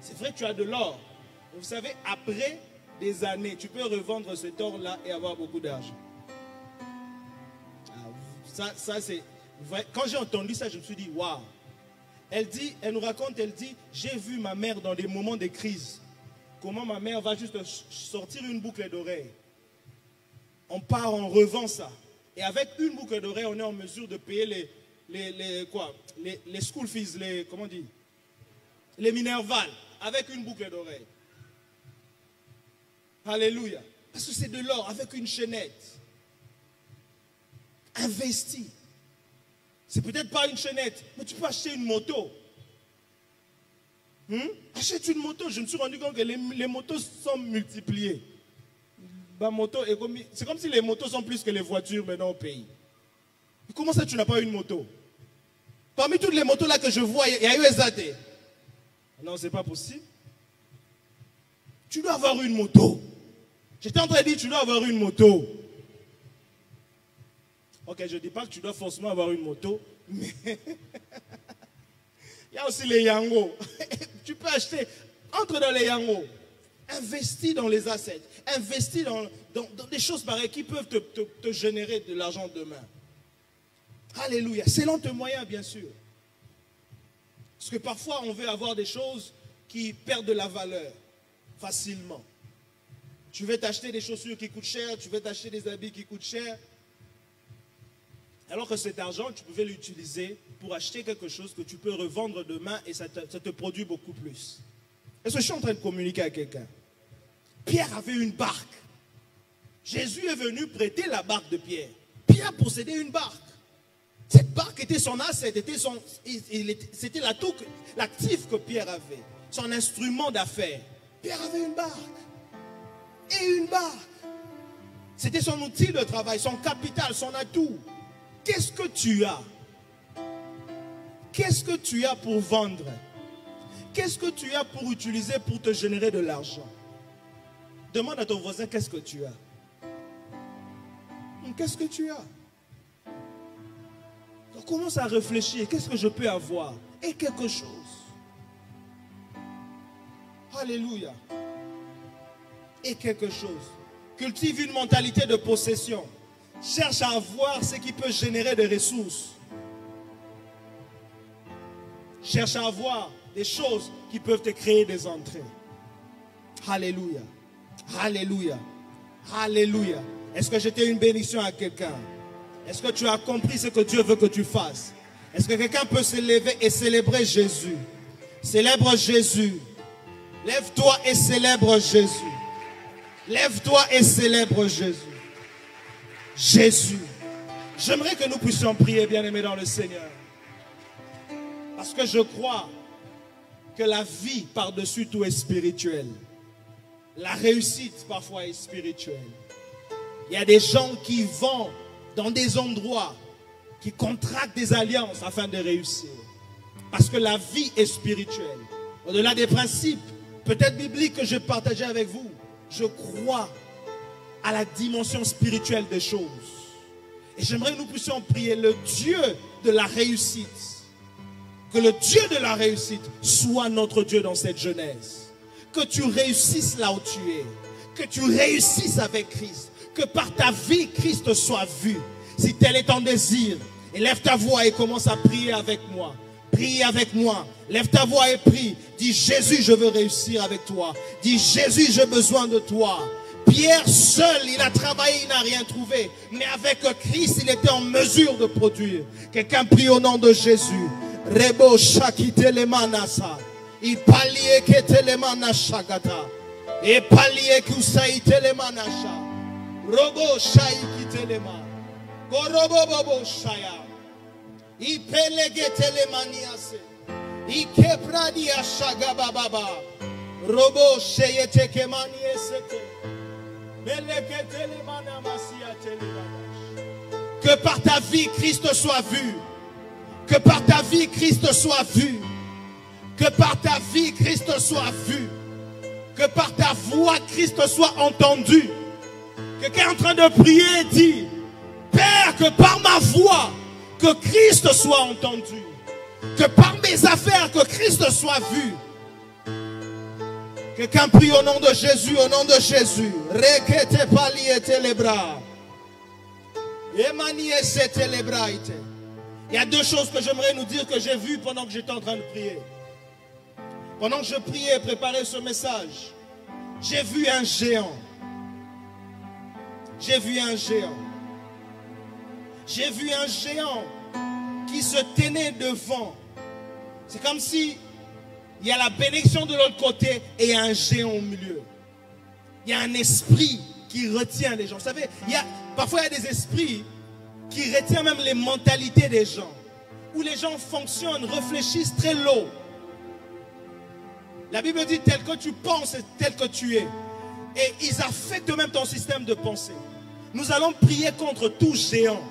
[SPEAKER 3] C'est vrai que tu as de l'or. Vous savez, après des années, tu peux revendre cet or-là et avoir beaucoup d'argent. Ça c'est vrai. Quand j'ai entendu ça, je me suis dit, waouh. Elle nous raconte, elle dit, j'ai vu ma mère dans des moments de crise. Comment ma mère va juste sortir une boucle d'oreille. On part, on revend ça. Et avec une boucle d'oreille, on est en mesure de payer les school fees, les minervales, avec une boucle d'oreille. Alléluia. Parce que c'est de l'or, avec une chaînette. Investis. C'est peut-être pas une chaînette, mais tu peux acheter une moto. Achète une moto. Je me suis rendu compte que les motos sont multipliées. C'est comme si les motos sont plus que les voitures maintenant au pays. Comment ça tu n'as pas une moto? Parmi toutes les motos là que je vois, il y a eu Ezate. Non, c'est pas possible. Tu dois avoir une moto. J'étais en train de dire tu dois avoir une moto. Ok, je ne dis pas que tu dois forcément avoir une moto, mais il y a aussi les Yango. Tu peux acheter, entre dans les Yango, investis dans les assets, investis dans des choses pareilles qui peuvent te générer de l'argent demain. Alléluia. Selon tes moyens, bien sûr. Parce que parfois, on veut avoir des choses qui perdent de la valeur facilement. Tu veux t'acheter des chaussures qui coûtent cher, tu veux t'acheter des habits qui coûtent cher. Alors que cet argent, tu pouvais l'utiliser pour acheter quelque chose que tu peux revendre demain et ça te produit beaucoup plus. Est-ce que je suis en train de communiquer à quelqu'un? Pierre avait une barque. Jésus est venu prêter la barque de Pierre. Pierre possédait une barque. Cette barque était son asset, c'était l'actif que Pierre avait, son instrument d'affaires. Pierre avait une barque. Et une barque. C'était son outil de travail, son capital, son atout. Qu'est-ce que tu as? Qu'est-ce que tu as pour vendre? Qu'est-ce que tu as pour utiliser pour te générer de l'argent? Demande à ton voisin, qu'est-ce que tu as? Qu'est-ce que tu as? Donc commence à réfléchir, qu'est-ce que je peux avoir? Et quelque chose. Alléluia. Et quelque chose. Cultive une mentalité de possession. Cherche à avoir ce qui peut générer des ressources. Cherche à avoir des choses qui peuvent te créer des entrées. Alléluia. Alléluia. Alléluia. Est-ce que j'étais une bénédiction à quelqu'un? Est-ce que tu as compris ce que Dieu veut que tu fasses? Est-ce que quelqu'un peut se lever et célébrer Jésus? Célèbre Jésus. Lève-toi et célèbre Jésus. Lève-toi et célèbre Jésus. Jésus. J'aimerais que nous puissions prier, bien-aimés dans le Seigneur. Parce que je crois que la vie par-dessus tout est spirituelle. La réussite parfois est spirituelle. Il y a des gens qui vont dans des endroits, qui contractent des alliances afin de réussir. Parce que la vie est spirituelle. Au-delà des principes, peut-être bibliques que je partageais avec vous, je crois à la dimension spirituelle des choses. Et j'aimerais que nous puissions prier le Dieu de la réussite. Que le Dieu de la réussite soit notre Dieu dans cette jeunesse. Que tu réussisses là où tu es. Que tu réussisses avec Christ. Que par ta vie, Christ soit vu. Si tel est ton désir, élève ta voix et commence à prier avec moi. Prie avec moi. Lève ta voix et prie. Dis Jésus, je veux réussir avec toi. Dis Jésus, j'ai besoin de toi. Pierre seul, il a travaillé, il n'a rien trouvé. Mais avec Christ, il était en mesure de produire. Quelqu'un prie au nom de Jésus. Rebo shakite le manasa. Il palie que te le manasha gata. Et palie que usaite le manasha. Robo shai kite le man. Gorobo bobo shaya. I pelege te le maniase. I kepradi ashaga baba. Robo sheyete ke maniesete. Que par ta vie, Christ soit vu. Que par ta vie, Christ soit vu. Que par ta vie, Christ soit vu. Que par ta voix, Christ soit entendu. Quelqu'un est en train de prier et dit, Père, que par ma voix, que Christ soit entendu. Que par mes affaires, que Christ soit vu. Quelqu'un prie au nom de Jésus, au nom de Jésus. Rekete paliete les bras. Emani esete les bras. Il y a deux choses que j'aimerais nous dire que j'ai vues pendant que j'étais en train de prier. Pendant que je priais et préparais ce message, j'ai vu un géant. J'ai vu un géant. J'ai vu un géant qui se tenait devant. C'est comme si il y a la bénédiction de l'autre côté et il y a un géant au milieu. Il y a un esprit qui retient les gens. Vous savez, parfois il y a des esprits qui retiennent même les mentalités des gens. Où les gens fonctionnent, réfléchissent très low. La Bible dit tel que tu penses et tel que tu es. Et ils affectent même ton système de pensée. Nous allons prier contre tout géant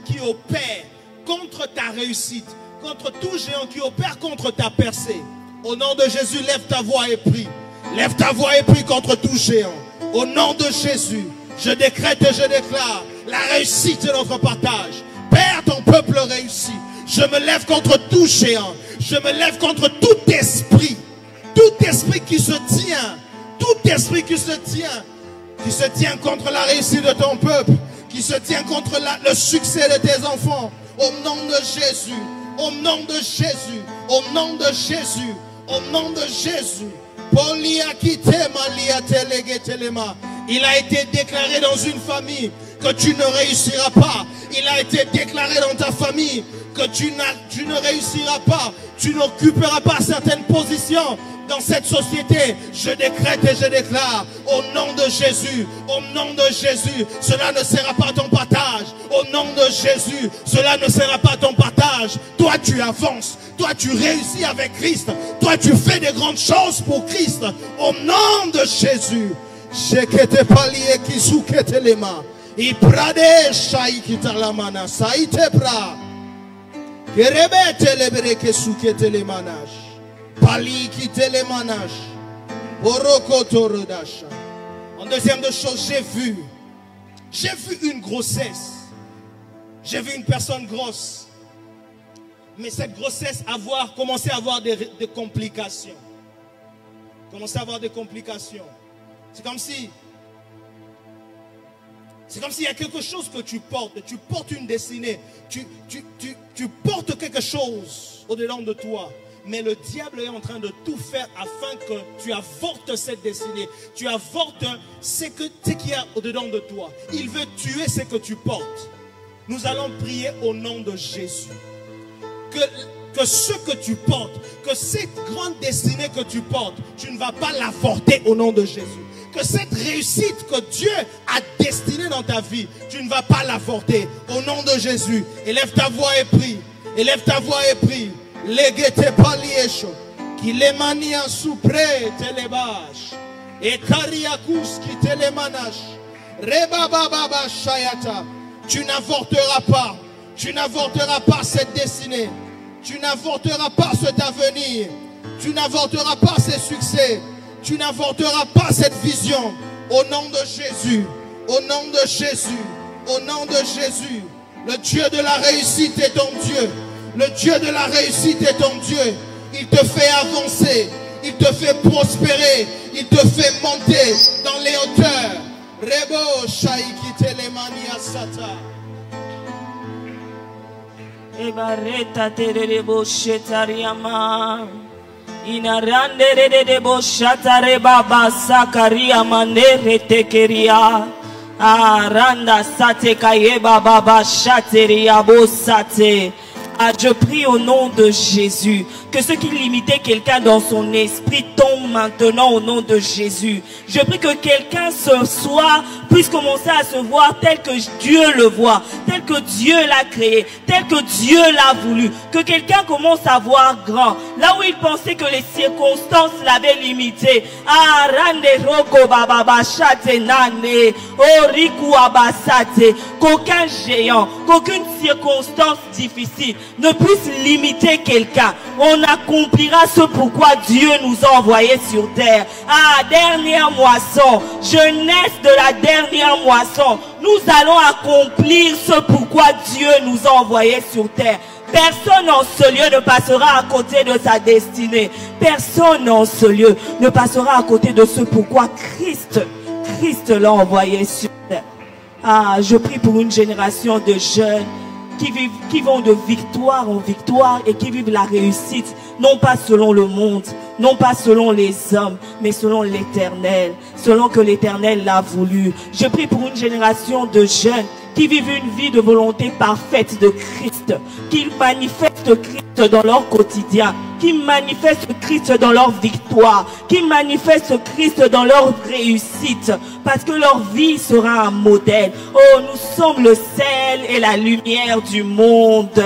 [SPEAKER 3] qui opère contre ta réussite, contre tout géant qui opère contre ta percée. Au nom de Jésus, lève ta voix et prie. Lève ta voix et prie contre tout géant. Au nom de Jésus, je décrète et je déclare la réussite de notre partage. Père, ton peuple réussit. Je me lève contre tout géant. Je me lève contre tout esprit qui se tient. Tout esprit qui se tient contre la réussite de ton peuple, qui se tient contre le succès de tes enfants. Au nom de Jésus, au nom de Jésus, au nom de Jésus, au nom de Jésus. Il a été déclaré dans une famille que tu ne réussiras pas. Il a été déclaré dans ta famille que tu ne réussiras pas. Tu n'occuperas pas certaines positions dans cette société. Je décrète et je déclare au nom de Jésus, cela ne sera pas ton partage. Au nom de Jésus, cela ne sera pas ton partage. Toi tu avances, toi tu réussis avec Christ, toi tu fais des grandes choses pour Christ. Au nom de Jésus. En deuxième de choses, j'ai vu une grossesse. J'ai vu une personne grosse. Mais cette grossesse commençait à avoir des complications. C'est comme si il y a quelque chose que tu portes une destinée, tu portes quelque chose au-dedans de toi. Mais le diable est en train de tout faire afin que tu avortes cette destinée. Tu avortes ce qu'il y a au-dedans de toi. Il veut tuer ce que tu portes. Nous allons prier au nom de Jésus. Que ce que tu portes, que cette grande destinée que tu portes, tu ne vas pas l'avorter au nom de Jésus. Que cette réussite que Dieu a destinée dans ta vie, tu ne vas pas l'avorter au nom de Jésus. Élève ta voix et prie. Élève ta voix et prie. Legete paliesho, qui les mania soupre telebash, et kariakus qui telemanash, rebababa shayata. Tu n'avorteras pas cette destinée, tu n'avorteras pas cet avenir, tu n'avorteras pas ces succès, tu n'avorteras pas cette vision. Au nom de Jésus, au nom de Jésus, au nom de Jésus. Le Dieu de la réussite est ton Dieu. Le Dieu de la réussite est ton Dieu. Il te fait avancer. Il te fait prospérer. Il te fait monter dans les hauteurs. Rebo shaiki telemania sata.
[SPEAKER 4] Ebareta terebo shetariama. Inarande rebo shatare baba sakaria manere tekeria. Aranda sate kayeba baba shateria bo sate. Je prie au nom de Jésus que ce qui limitait quelqu'un dans son esprit tombe maintenant au nom de Jésus. Je prie que quelqu'un ce soir puisse commencer à se voir tel que Dieu le voit, tel que Dieu l'a créé, tel que Dieu l'a voulu. Que quelqu'un commence à voir grand, là où il pensait que les circonstances l'avaient limité. Qu'aucun géant, qu'aucune circonstance difficile ne puisse limiter quelqu'un. Au on accomplira ce pourquoi Dieu nous a envoyés sur terre. Ah, dernière moisson, jeunesse de la dernière moisson, nous allons accomplir ce pourquoi Dieu nous a envoyés sur terre. Personne en ce lieu ne passera à côté de sa destinée. Personne en ce lieu ne passera à côté de ce pourquoi Christ l'a envoyé sur terre. Ah, je prie pour une génération de jeunes qui vont de victoire en victoire et qui vivent la réussite, non pas selon le monde, non pas selon les hommes, mais selon l'Éternel, selon que l'Éternel l'a voulu. Je prie pour une génération de jeunes qui vivent une vie de volonté parfaite de Christ, qui manifestent Christ dans leur quotidien, qui manifestent Christ dans leur victoire, qui manifestent Christ dans leur réussite, parce que leur vie sera un modèle. Oh, nous sommes le sel et la lumière du monde.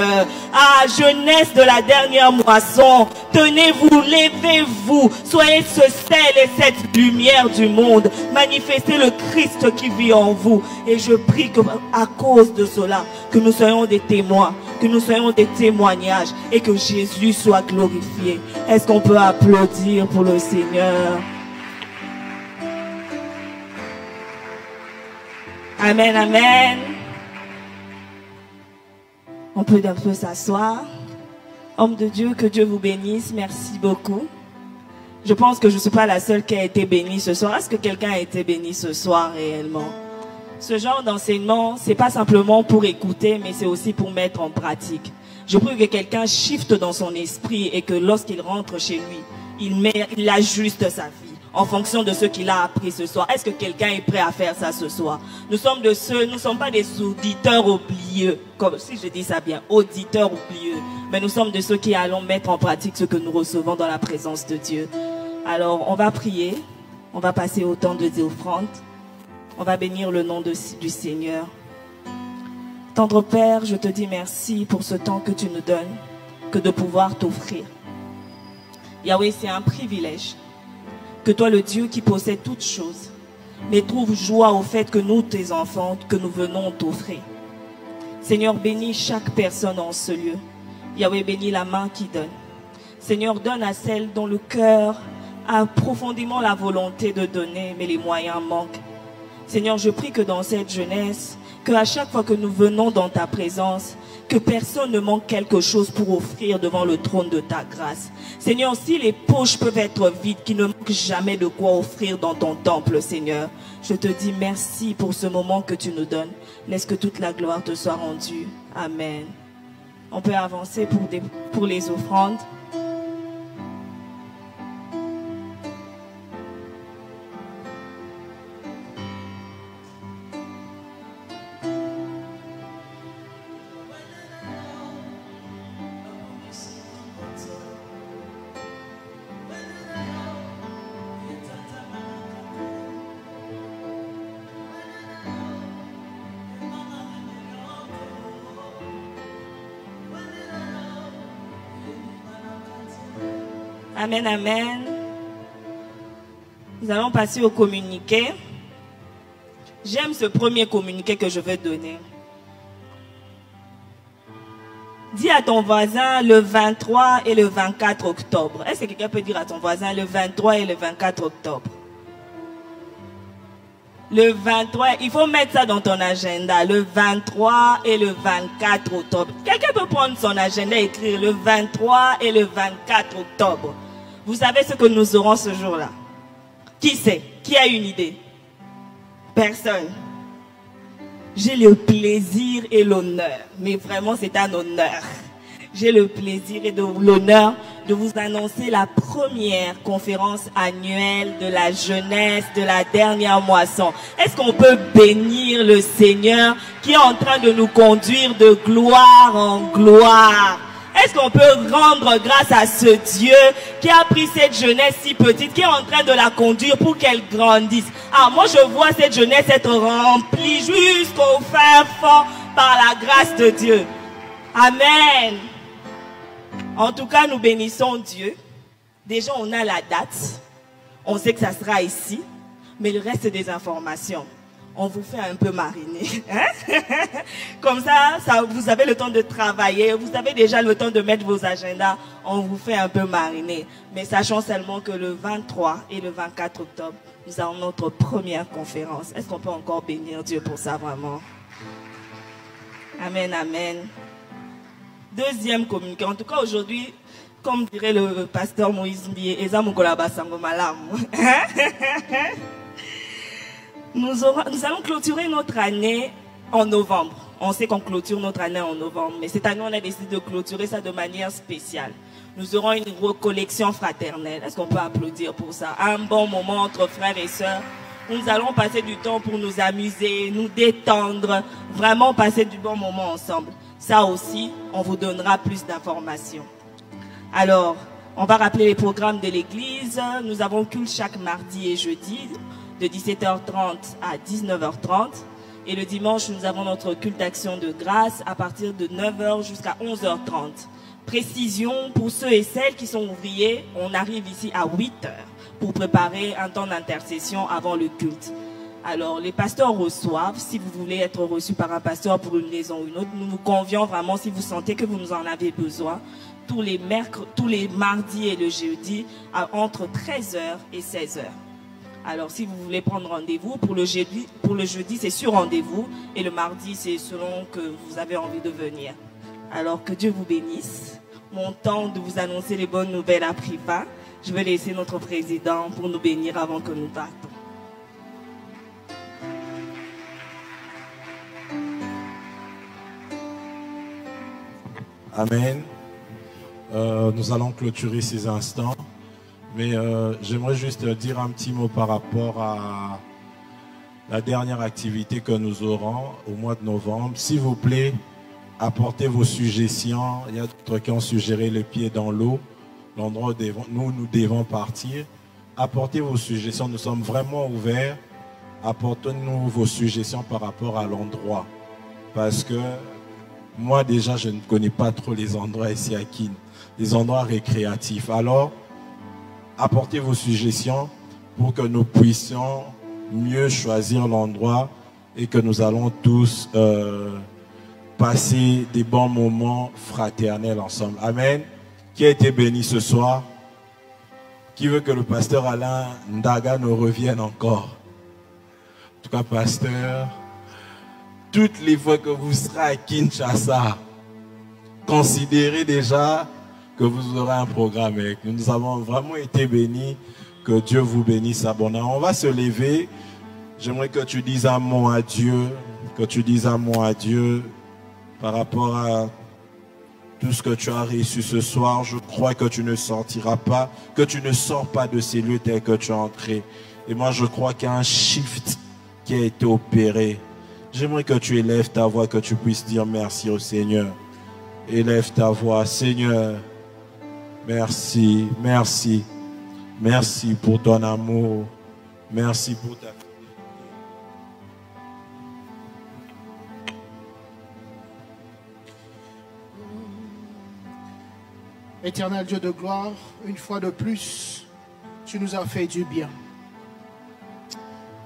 [SPEAKER 4] Ah, jeunesse de la dernière moisson, tenez-vous, levez-vous, soyez ce sel et cette lumière du monde. Manifestez le Christ qui vit en vous. Et je prie que, à cause de cela, que nous soyons des témoins, que nous soyons des témoignages et que Jésus soit glorifié. Est-ce qu'on peut applaudir pour le Seigneur? Amen, amen. On peut un peu s'asseoir. Homme de Dieu, que Dieu vous bénisse. Merci beaucoup. Je pense que je ne suis pas la seule qui a été bénie ce soir. Est-ce que quelqu'un a été béni ce soir réellement? Ce genre d'enseignement, c'est pas simplement pour écouter, mais c'est aussi pour mettre en pratique. Je prie que quelqu'un shift dans son esprit et que lorsqu'il rentre chez lui, il ajuste sa vie en fonction de ce qu'il a appris ce soir. Est-ce que quelqu'un est prêt à faire ça ce soir? Nous ne sommes pas des auditeurs oublieux, comme si je dis ça bien, auditeurs oublieux, mais nous sommes de ceux qui allons mettre en pratique ce que nous recevons dans la présence de Dieu. Alors, on va prier, on va passer au temps des offrandes, on va bénir le nom du Seigneur. Tendre Père, je te dis merci pour ce temps que tu nous donnes, que de pouvoir t'offrir. Yahweh, c'est un privilège que toi, le Dieu qui possède toutes choses, mais trouve joie au fait que nous, tes enfants, que nous venons t'offrir. Seigneur, bénis chaque personne en ce lieu. Yahweh, bénis la main qui donne. Seigneur, donne à celle dont le cœur a profondément la volonté de donner, mais les moyens manquent. Seigneur, je prie que dans cette jeunesse, qu'à chaque fois que nous venons dans ta présence, que personne ne manque quelque chose pour offrir devant le trône de ta grâce. Seigneur, si les poches peuvent être vides, qu'il ne manque jamais de quoi offrir dans ton temple, Seigneur. Je te dis merci pour ce moment que tu nous donnes. Laisse que toute la gloire te soit rendue. Amen. On peut avancer pour les offrandes. Amen, amen. Nous allons passer au communiqué. J'aime ce premier communiqué que je vais donner. Dis à ton voisin le 23 et le 24 octobre. Est-ce que quelqu'un peut dire à ton voisin le 23 et le 24 octobre? Le 23, il faut mettre ça dans ton agenda. Le 23 et le 24 octobre. Quelqu'un peut prendre son agenda et écrire le 23 et le 24 octobre. Vous savez ce que nous aurons ce jour-là? Qui sait? Qui a une idée? Personne. J'ai le plaisir et l'honneur. Mais vraiment, c'est un honneur. J'ai le plaisir et l'honneur de vous annoncer la première conférence annuelle de la jeunesse de la dernière moisson. Est-ce qu'on peut bénir le Seigneur qui est en train de nous conduire de gloire en gloire? Est-ce qu'on peut rendre grâce à ce Dieu qui a pris cette jeunesse si petite, qui est en train de la conduire pour qu'elle grandisse? Ah, moi je vois cette jeunesse être remplie jusqu'au fin fond par la grâce de Dieu. Amen. En tout cas, nous bénissons Dieu. Déjà, on a la date. On sait que ça sera ici. Mais le reste des informations, on vous fait un peu mariner. Hein? Comme ça, vous avez le temps de travailler, vous avez déjà le temps de mettre vos agendas, on vous fait un peu mariner. Mais sachant seulement que le 23 et le 24 octobre, nous avons notre première conférence. Est-ce qu'on peut encore bénir Dieu pour ça vraiment? Amen, amen. Deuxième communiqué. En tout cas, aujourd'hui, comme dirait le pasteur Moïse Mbié, nous allons clôturer notre année en novembre. On sait qu'on clôture notre année en novembre, mais cette année, on a décidé de clôturer ça de manière spéciale. Nous aurons une recollection fraternelle. Est-ce qu'on peut applaudir pour ça? Un bon moment entre frères et sœurs. Nous allons passer du temps pour nous amuser, nous détendre, vraiment passer du bon moment ensemble. Ça aussi, on vous donnera plus d'informations. Alors, on va rappeler les programmes de l'église. Nous avons culte chaque mardi et jeudi de 17h30 à 19h30. Et le dimanche, nous avons notre culte d'action de grâce à partir de 9h jusqu'à 11h30. Précision pour ceux et celles qui sont ouvriers, on arrive ici à 8h pour préparer un temps d'intercession avant le culte. Alors, les pasteurs reçoivent, si vous voulez être reçu par un pasteur pour une raison ou une autre, nous nous convions vraiment si vous sentez que vous nous en avez besoin. Tous les mardis et le jeudi, entre 13h et 16h. Alors, si vous voulez prendre rendez-vous, pour le jeudi, c'est sur rendez-vous, et le mardi, c'est selon que vous avez envie de venir. Alors, que Dieu vous bénisse. Mon temps de vous annoncer les bonnes nouvelles a pris fin. Je vais laisser notre président pour nous bénir avant que nous partons.
[SPEAKER 1] Amen. Nous allons clôturer ces instants, mais j'aimerais juste dire un petit mot par rapport à la dernière activité que nous aurons au mois de novembre. S'il vous plaît, apportez vos suggestions. Il y a d'autres qui ont suggéré les pieds dans l'eau, l'endroit où nous devons partir. Apportez vos suggestions, nous sommes vraiment ouverts. Apportez-nous vos suggestions par rapport à l'endroit, parce que moi déjà je ne connais pas trop les endroits ici à Kin, les endroits récréatifs. Alors, apportez vos suggestions pour que nous puissions mieux choisir l'endroit et que nous allons tous passer des bons moments fraternels ensemble. Amen. Qui a été béni ce soir? Qui veut que le pasteur Alain Ndaga nous revienne encore? En tout cas, pasteur, toutes les fois que vous serez à Kinshasa, considérez déjà que vous aurez un programme avec nous. Nous avons vraiment été bénis. Que Dieu vous bénisse abondamment. On va se lever. J'aimerais que tu dises un mot à Dieu. Que tu dises un mot à Dieu par rapport à tout ce que tu as reçu ce soir. Je crois que tu ne sortiras pas, que tu ne sors pas de ces lieux tels que tu es entré. Et moi, je crois qu'il y a un shift qui a été opéré. J'aimerais que tu élèves ta voix, que tu puisses dire merci au Seigneur. Élève ta voix. Seigneur, merci, merci. Merci pour ton amour. Merci pour ta...
[SPEAKER 5] Éternel Dieu de gloire, une fois de plus, tu nous as fait du bien.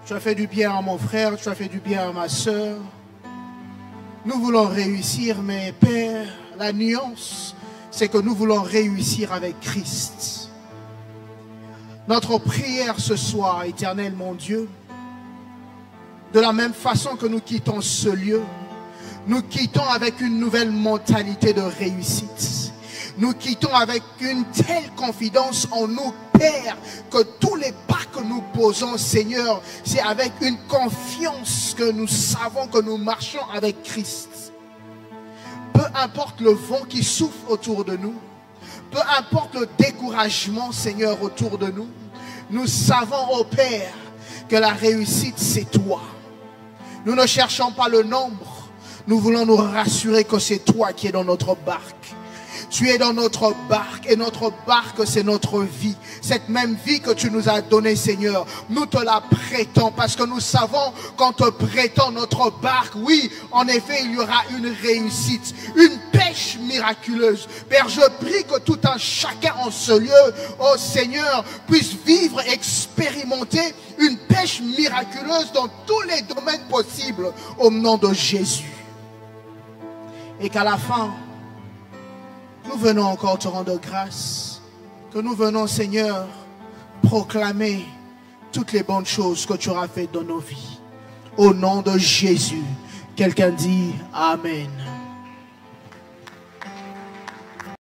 [SPEAKER 5] Tu as fait du bien à mon frère, tu as fait du bien à ma soeur. Nous voulons réussir, mais Père, la nuance, c'est que nous voulons réussir avec Christ. Notre prière ce soir, Éternel mon Dieu, de la même façon que nous quittons ce lieu, nous quittons avec une nouvelle mentalité de réussite. Nous quittons avec une telle confidence en nous, Père, que tous les pas que nous posons, Seigneur, c'est avec une confiance que nous savons que nous marchons avec Christ. Peu importe le vent qui souffle autour de nous, peu importe le découragement, Seigneur, autour de nous, nous savons, ô Père, que la réussite, c'est toi. Nous ne cherchons pas le nombre, nous voulons nous rassurer que c'est toi qui es dans notre barque. Tu es dans notre barque et notre barque c'est notre vie. Cette même vie que tu nous as donnée, Seigneur, nous te la prêtons parce que nous savons qu'en te prêtant notre barque, oui, en effet, il y aura une réussite, une pêche miraculeuse. Père, je prie que tout un chacun en ce lieu, oh Seigneur, puisse vivre, expérimenter une pêche pêche miraculeuse dans tous les domaines possibles au nom de Jésus. Et qu'à la fin, nous venons encore te rendre grâce. Que nous venons, Seigneur, proclamer toutes les bonnes choses que tu auras faites dans nos vies. Au nom de Jésus, quelqu'un dit Amen.